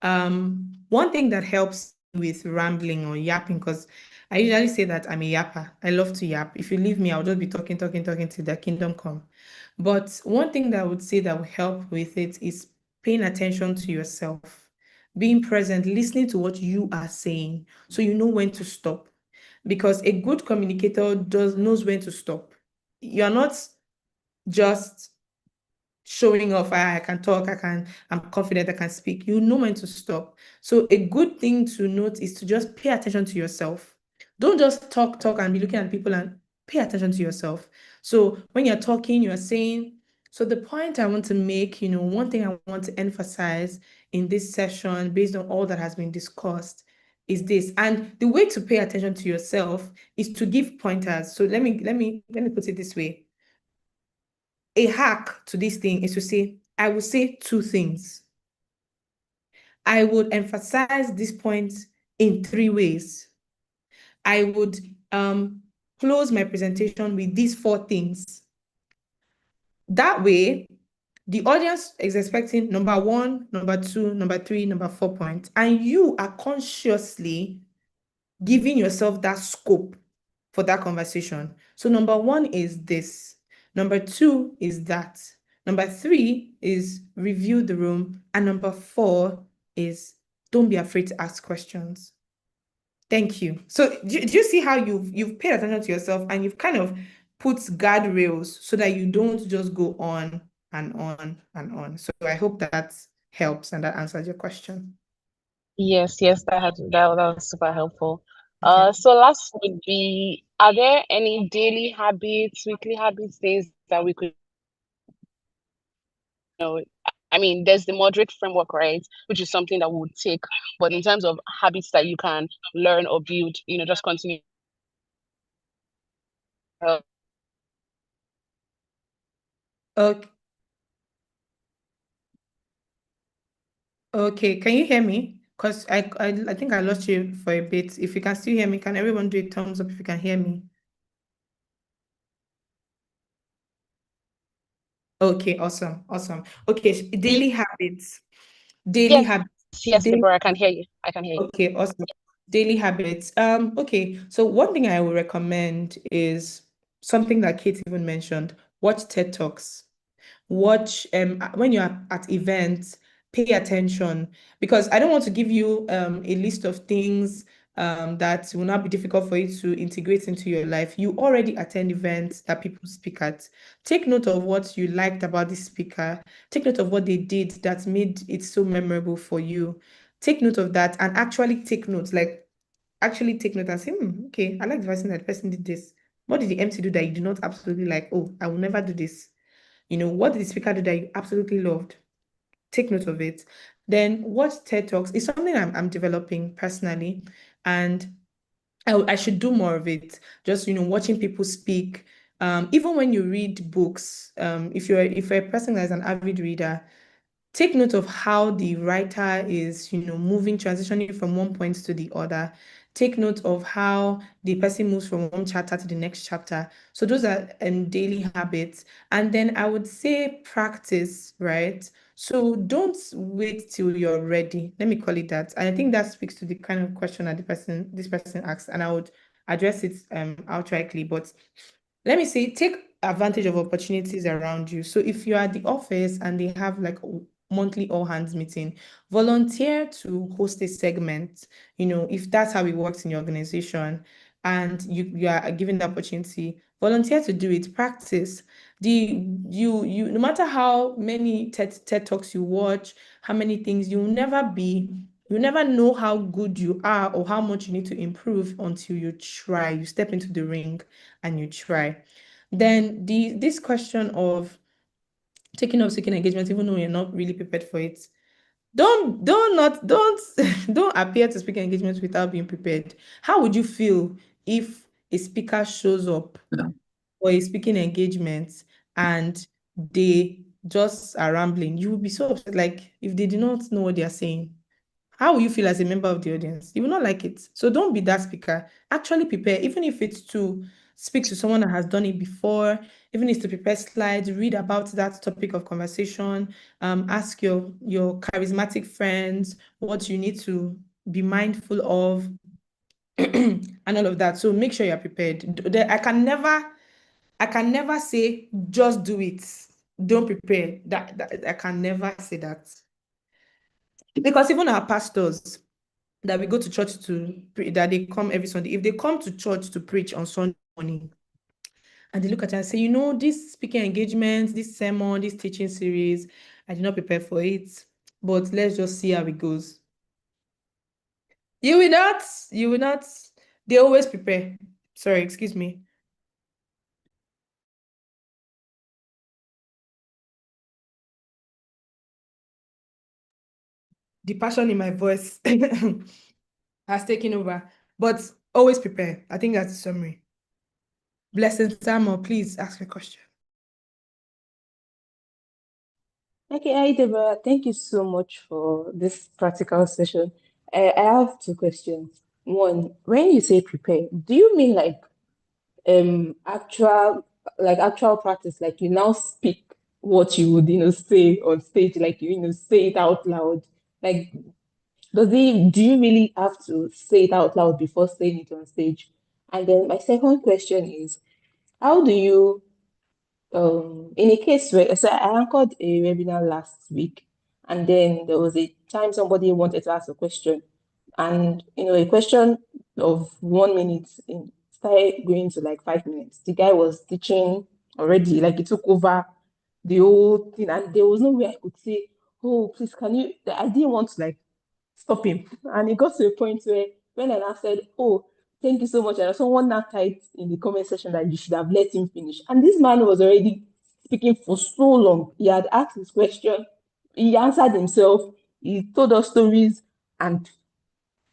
one thing that helps with rambling or yapping, because I usually say that I'm a yapper. I love to yap. If you leave me, I'll just be talking, talking, talking till the kingdom come. But one thing that I would say that will help with it is paying attention to yourself, being present, listening to what you are saying, so you know when to stop. Because a good communicator knows when to stop. You're not just showing off, I can talk, I'm confident, I can speak. You know when to stop. So a good thing to note is to just pay attention to yourself. Don't just talk, and be looking at people, and pay attention to yourself. So when you're talking, you're saying, so the point I want to make, one thing I want to emphasize in this session based on all that has been discussed is this. And the way to pay attention to yourself is to give pointers. So let me put it this way. A hack to this thing is to say, I will say two things. I would emphasize this point in three ways. I would close my presentation with these four things. That way, the audience is expecting number one, number two, number three, number 4 points, and you are consciously giving yourself that scope for that conversation. So number one is this. Number two is that. Number three is review the room. And number four is don't be afraid to ask questions. Thank you. So do you see how you've paid attention to yourself and you've kind of put guardrails so that you don't just go on and on and on. So I hope that helps and that answers your question. Yes, that was super helpful. Okay. So last would be, are there any daily habits, weekly habits, things that we could know? I mean, there's the moderate framework, right? Which is something that we would take, but in terms of habits that you can learn or build, just continue. Okay. Okay, can you hear me? Because I think I lost you for a bit. If you can still hear me, can everyone do a thumbs up if you can hear me? Okay, awesome. Okay, daily habits. Daily Yes, habits. yes, Daily, Deborah, I can hear you. okay, awesome. Daily habits. Okay, so one thing I would recommend is something that Kate even mentioned. Watch TED Talks. Watch when you're at events, pay attention, because I don't want to give you a list of things that will not be difficult for you to integrate into your life. You already attend events that people speak at. Take note of what you liked about the speaker. Take note of what they did that made it so memorable for you. Take note of that and actually take notes, like actually take note and say, okay, I like the person, that person did this. What did the MC do that you do not absolutely like? Oh, I will never do this. What did the speaker do that you absolutely loved? Take note of it. Then watch TED Talks. It's something I'm developing personally, and I should do more of it. Just, watching people speak. Even when you read books, if you're a person that is an avid reader, take note of how the writer is, moving, transitioning from one point to the other. Take note of how the person moves from one chapter to the next chapter. So those are daily habits. And then I would say practice, right? So don't wait till you're ready. Let me call it that. And I think that speaks to the kind of question that this person asked, and I would address it outrightly. But let me say, take advantage of opportunities around you. So if you're at the office and they have like monthly all hands meeting, volunteer to host a segment, if that's how it works in your organization and you are given the opportunity, volunteer to do it, practice. No matter how many TED Talks you watch, how many things, you never know how good you are or how much you need to improve until you try, you step into the ring and you try. Then this question of taking up speaking engagement, even though you're not really prepared for it. Don't appear to speaking engagements without being prepared. How would you feel if a speaker shows up for a speaking engagement and they just are rambling? You would be so upset, like if they do not know what they are saying. How will you feel as a member of the audience? You will not like it. So don't be that speaker. Actually prepare, even if it's to speak to someone that has done it before, even if it's to prepare slides, read about that topic of conversation, ask your charismatic friends what you need to be mindful of and all of that. So make sure you're prepared. I can never say just do it. Don't prepare. That I can never say that. Because even our pastors that we go to church that they come every Sunday, if they come to church to preach on Sunday morning and they look at it and say, this speaking engagement, this sermon, this teaching series, I did not prepare for it, but let's just see how it goes. You will not, they always prepare. Sorry, excuse me. The passion in my voice has taken over, but always prepare. I think that's the summary. Blessing Samuel, please ask a question. Okay, hi Deborah. Thank you so much for this practical session. I have two questions. One, when you say prepare, do you mean like actual practice, like you now speak what you would say on stage, like you say it out loud? Like do you really have to say it out loud before saying it on stage? And then my second question is, how do you in a case where so I anchored a webinar last week, and then there was a time somebody wanted to ask a question, and a question of 1 minute started going to like 5 minutes. The guy was teaching already, like he took over the whole thing, and there was no way I could say, "Oh, please, can you?" I didn't want to like stop him, and it got to a point where when I now said, "Oh, thank you so much," and someone now typed in the comment section that you should have let him finish. And this man was already speaking for so long. He had asked his question, he answered himself, he told us stories, and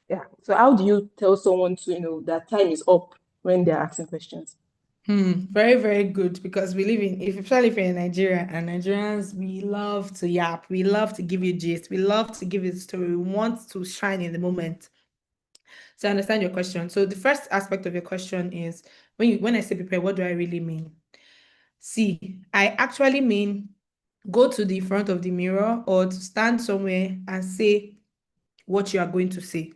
yeah. So how do you tell someone to, that time is up when they're asking questions? Very, very good, because we live especially if you're in Nigeria, and Nigerians, we love to yap, we love to give you gist, we love to give you a story, we want to shine in the moment. So I understand your question. So the first aspect of your question is, when I say prepare, what do I really mean? See, I actually mean go to the front of the mirror or to stand somewhere and say what you are going to say.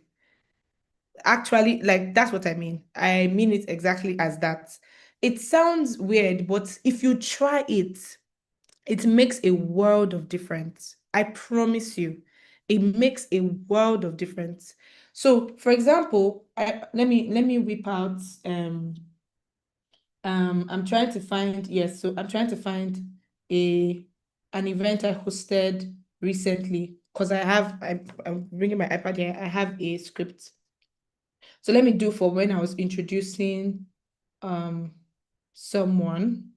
Actually, like that's what I mean. I mean it exactly as that. It sounds weird, but if you try it, it makes a world of difference. I promise you, it makes a world of difference. So, for example, let me whip out I'm trying to find an event I hosted recently, because I'm bringing my iPad here. I have a script. So let me do for when I was introducing someone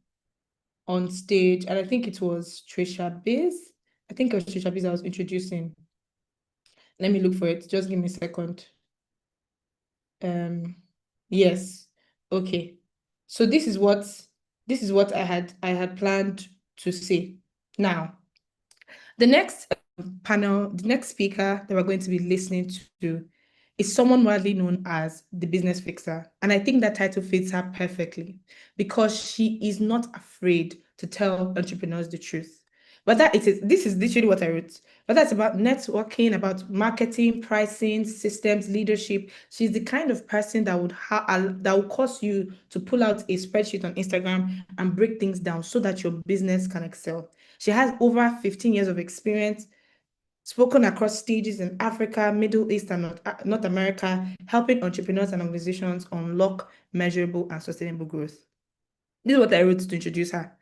on stage, and I think it was Trisha Biz. I think it was Trisha Biz I was introducing. Let me look for it. Just give me a second. Yes. Okay. So this is what I had planned to say. Now, the next speaker that we're going to be listening to is someone widely known as the Business Fixer. And I think that title fits her perfectly, because she is not afraid to tell entrepreneurs the truth. But this is literally what I wrote. But that's about networking, about marketing, pricing, systems, leadership. She's the kind of person that would cause you to pull out a spreadsheet on Instagram and break things down so that your business can excel. She has over 15 years of experience, spoken across stages in Africa, Middle East, and North America, helping entrepreneurs and organizations unlock measurable and sustainable growth. This is what I wrote to introduce her.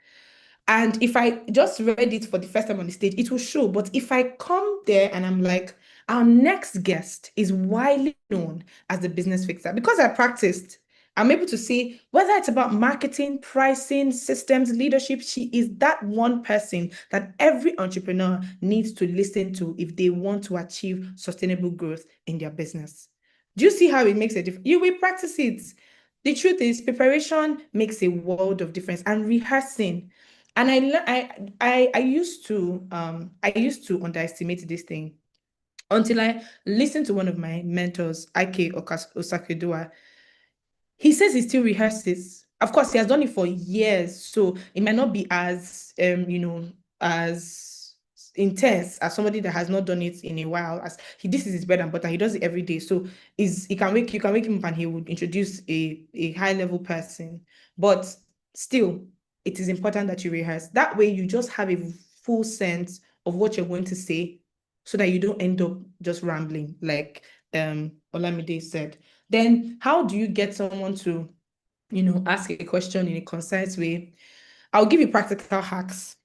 And if I just read it for the first time on the stage, it will show. But if I come there and I'm like, our next guest is widely known as the Business Fixer, because I I'm able to see whether it's about marketing, pricing, systems, leadership. She is that one person that every entrepreneur needs to listen to if they want to achieve sustainable growth in their business. Do you see how it makes a difference? You will practice it. The truth is, preparation makes a world of difference, and rehearsing. And I used to underestimate this thing until I listened to one of my mentors, Ike Osakedua. He says he still rehearses. Of course, he has done it for years, so it might not be as as intense as somebody that has not done it in a while. As this is his bread and butter. He does it every day. So you can wake him up and he would introduce a high level person. But still, it is important that you rehearse. That way you just have a full sense of what you're going to say so that you don't end up just rambling, like Olamide said. Then how do you get someone to, ask a question in a concise way? I'll give you practical hacks.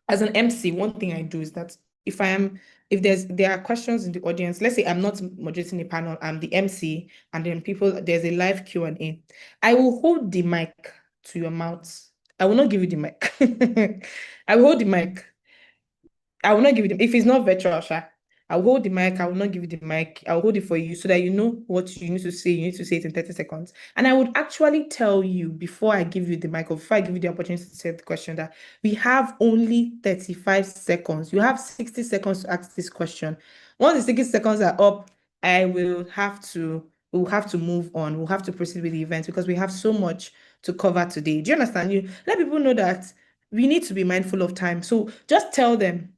As an MC, one thing I do is that if there are questions in the audience, let's say I'm not moderating a panel, I'm the MC, and then there's a live Q&A. I will hold the mic to your mouth. I will not give you the mic. I will hold the mic. I will not give you if it's not virtual, I'll hold the mic. I will not give you the mic. I'll hold it for you so that you know what you need to say. You need to say it in 30 seconds. And I would actually tell you before I give you the mic or before I give you the opportunity to say the question that we have only 35 seconds. You have 60 seconds to ask this question. Once the 60 seconds are up, we'll have to move on. We'll have to proceed with the event because we have so much to cover today. Do you understand? You let people know that we need to be mindful of time. So just tell them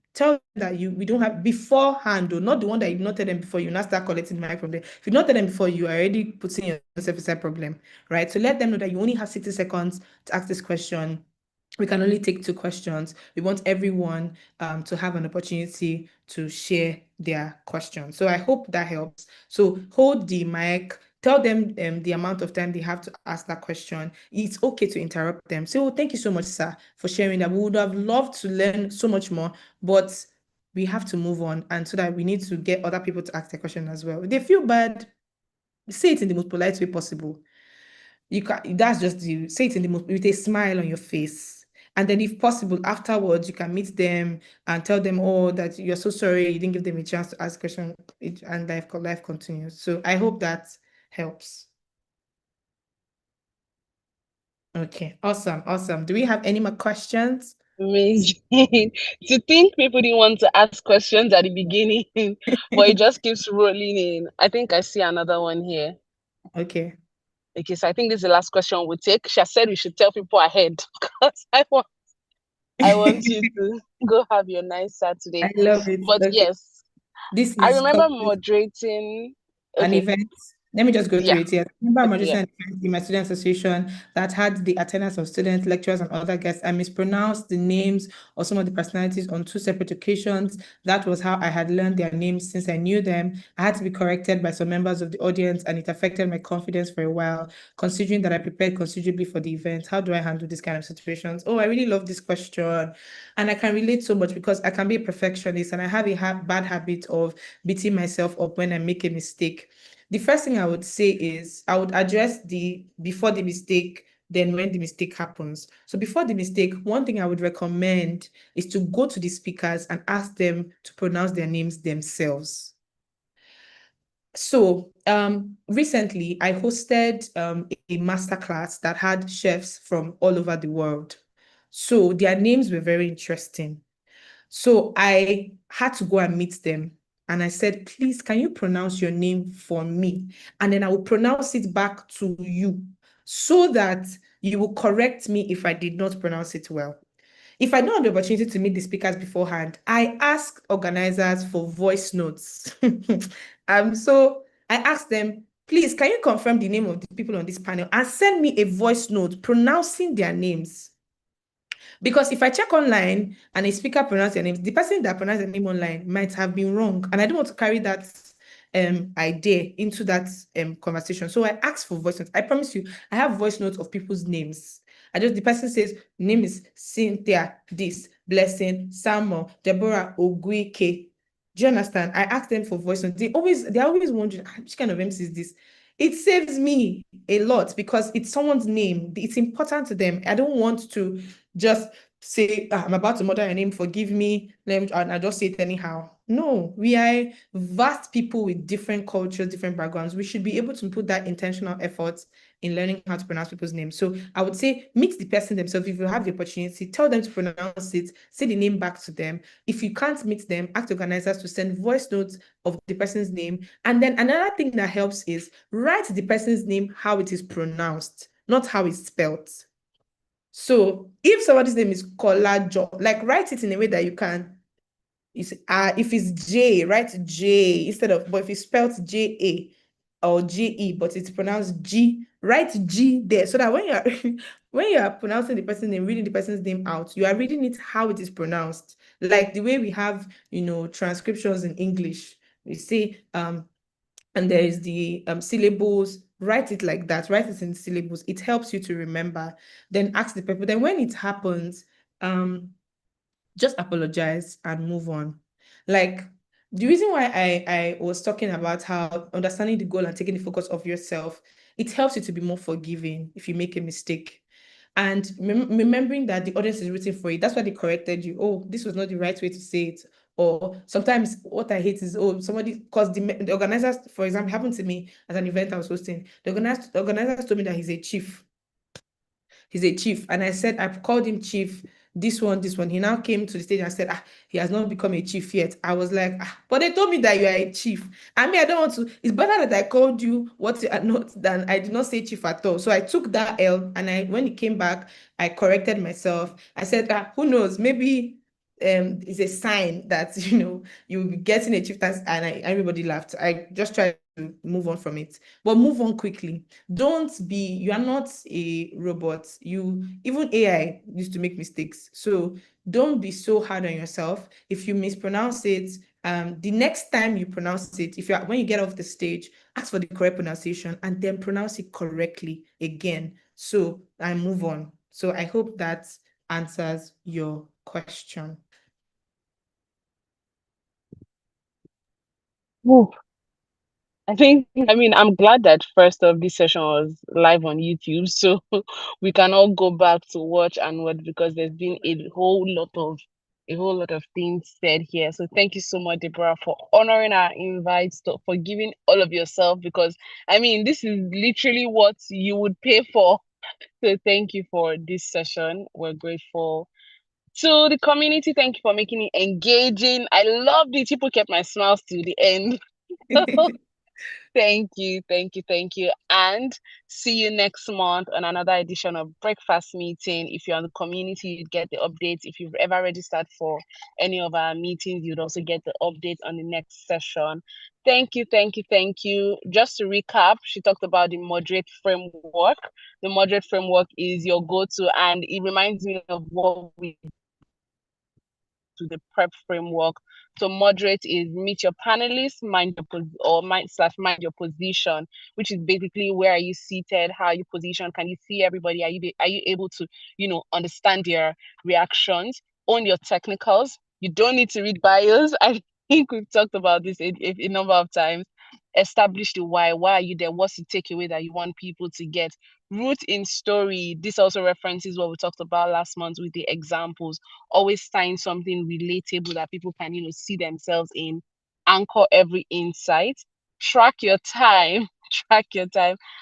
that we don't have beforehand, or not the one that you not tell them before, you not start collecting money from them. If you not tell them before, you are already putting yourself inside problem, right? So let them know that you only have 60 seconds to ask this question. We can only take 2 questions. We want everyone to have an opportunity to share their questions. So I hope that helps. So hold the mic. Tell them the amount of time they have to ask that question. It's okay to interrupt them. So thank you so much, sir, for sharing that. We would have loved to learn so much more, but we have to move on, and so that we need to get other people to ask their question as well. If they feel bad, say it in the most polite way possible. That's just say it with a smile on your face. And then if possible, afterwards, you can meet them and tell them, oh, that you're so sorry, you didn't give them a chance to ask question, and life continues. So I hope that helps. Okay, awesome. Do we have any more questions? Amazing. To think people didn't want to ask questions at the beginning, but it just keeps rolling in. I think I see another one here. Okay. Okay, so I think this is the last question we'll take. She said we should tell people ahead because I want you to go have your nice Saturday. I love it. But Okay. yes, This I is remember moderating an event. Let me just go through it here. I remember Okay, moderating in my student association that had the attendance of students, lecturers, and other guests. I mispronounced the names of some of the personalities on 2 separate occasions. That was how I had learned their names since I knew them. I had to be corrected by some members of the audience, and it affected my confidence for a while, considering that I prepared considerably for the event. How do I handle this kind of situations? Oh, I really love this question. And I can relate so much because I can be a perfectionist, and I have a bad habit of beating myself up when I make a mistake. The first thing I would say is I would address before the mistake, then when the mistake happens. So before the mistake, one thing I would recommend is to go to the speakers and ask them to pronounce their names themselves. So recently I hosted a masterclass that had chefs from all over the world. So their names were very interesting. So I had to go and meet them. And I said, please, can you pronounce your name for me? And then I will pronounce it back to you so that you will correct me if I did not pronounce it well. If I don't have the opportunity to meet the speakers beforehand, I ask organizers for voice notes. So I asked them, please, can you confirm the name of the people on this panel and send me a voice note pronouncing their names? Because if I check online and a speaker pronounces their names, the person that pronounced their name online might have been wrong. And I don't want to carry that idea into that conversation. So I asked for voice notes. I promise you, I have voice notes of people's names. The person says, name is Cynthia, this, Blessing, Samuel, Deborah, Oguike. Do you understand? I asked them for voice notes. They're always wondering, which kind of MC is this? it saves me a lot because it's someone's name. It's important to them. I don't want to just say, I'm about to murder your name, forgive me, and I just say it anyhow. No, we are vast people with different cultures, different backgrounds. We should be able to put that intentional effort in learning how to pronounce people's names. So I would say meet the person themselves. If you have the opportunity, tell them to pronounce it, say the name back to them. If you can't meet them, ask the organizers to send voice notes of the person's name. And then another thing that helps is write the person's name how it is pronounced, not how it's spelled. So if somebody's name is Kolajo, like write it in a way that you can. If it's J, write J instead of, but if it's spelled J-A or J-E, but it's pronounced G, write G there so that when you are when you are pronouncing the person's name, reading the person's name out, you are reading it how it is pronounced. Like the way we have, transcriptions in English. We say, and there is the syllables, write it like that, write it in syllables. It helps you to remember. Then ask the people. Then when it happens, just apologize and move on. Like the reason why I was talking about how understanding the goal and taking the focus of yourself, it helps you to be more forgiving if you make a mistake. And remembering that the audience is rooting for you. That's why they corrected you. Oh, this was not the right way to say it. Or sometimes what I hate is, somebody, because the organizers, for example, happened to me at an event I was hosting. The organizers told me that he's a chief. He's a chief. And I said, I've called him chief, this one. He now came to the stage and said, he has not become a chief yet. I was like, but they told me that you are a chief. I mean, I don't want to, it's better that I called you what you are not than I did not say chief at all. So I took that L, and when he came back, I corrected myself. I said, who knows, maybe it's a sign that, you'll be getting a chieftain, and everybody laughed. I just tried to move on from it, but move on quickly. You are not a robot. Even AI used to make mistakes. So don't be so hard on yourself. If you mispronounce it, the next time you pronounce it, when you get off the stage, ask for the correct pronunciation and then pronounce it correctly again. So I move on. So I hope that answers your question. Ooh. I'm glad that first of this session was live on YouTube, so we can all go back to watch and watch, because there's been a whole lot of things said here. So thank you so much, Deborah, for honoring our invites, for giving all of yourself, because this is literally what you would pay for. So thank you for this session. We're grateful. To the community, thank you for making it engaging. I loved it. People kept my smiles to the end. Thank you. And see you next month on another edition of Breakfast Meeting. If you're on the community, you get the updates. If you've ever registered for any of our meetings, you'd also get the update on the next session. Thank you. Just to recap, she talked about the Moderate framework. The Moderate framework is your go-to, and it reminds me of what we to the prep framework. So moderate is meet your panelists, mind your position, which is basically where are you seated, how are you positioned, can you see everybody, are you able to understand their reactions, own your technicals. You don't need to read bios. I think we've talked about this a number of times. Establish the why are you there, what's the takeaway that you want people to get. Root in story. This also references what we talked about last month with the examples. Always find something relatable that people can see themselves in. Anchor every insight. Track your time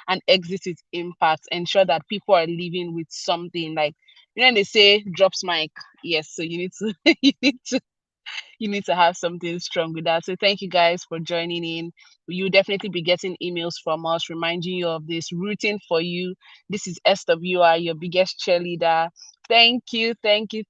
and exit its impact. Ensure that people are living with something, like they say drops mic. Yes, so you need to you need to have something strong with that. So thank you guys for joining in. You'll definitely be getting emails from us reminding you of this, rooting for you. This is SWI, your biggest cheerleader. Thank you. Thank you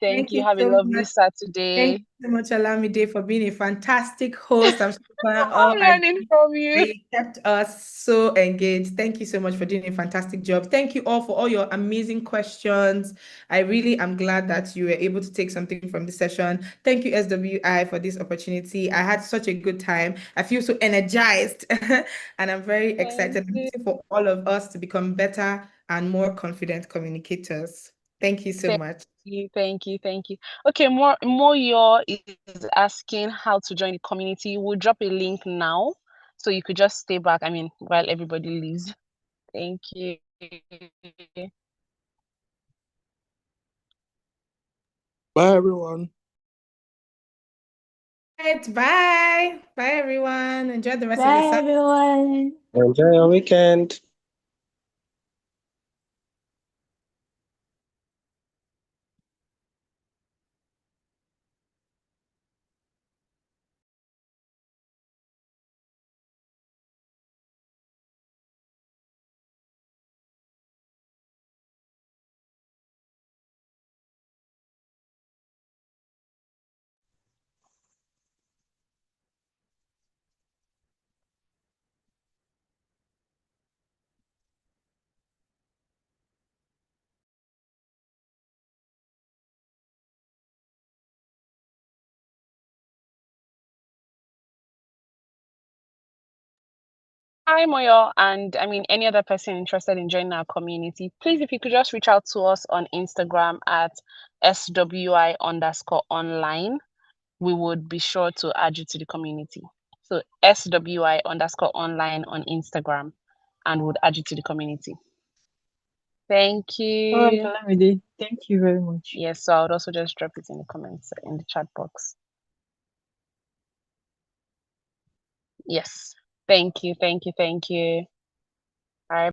Have a so lovely much. Thank Saturday. you so much, Olamide, for being a fantastic host. I'm so proud. I'm learning from you. You kept us so engaged. Thank you so much for doing a fantastic job. Thank you all for all your amazing questions. I really am glad that you were able to take something from this session. Thank you, SWI, for this opportunity. I had such a good time. I feel so energized and I'm very excited. I'm rooting for all of us to become better and more confident communicators. Thank you so much. Thank you. Okay, Moyo is asking how to join the community. We'll drop a link now. So you could just stay back, while everybody leaves. Thank you. Bye, everyone. Right, bye. Bye, everyone. Enjoy the rest of Bye, your Sunday. everyone. Enjoy your weekend. Hi, Moyo, and any other person interested in joining our community, please, if you could just reach out to us on Instagram at SWI_online, we would be sure to add you to the community. So SWI_online on Instagram, and would add you to the community. Thank All right, you. Olamide. Thank you very much. Yes, so I would also just drop it in the comments in the chat box. Yes. Thank you.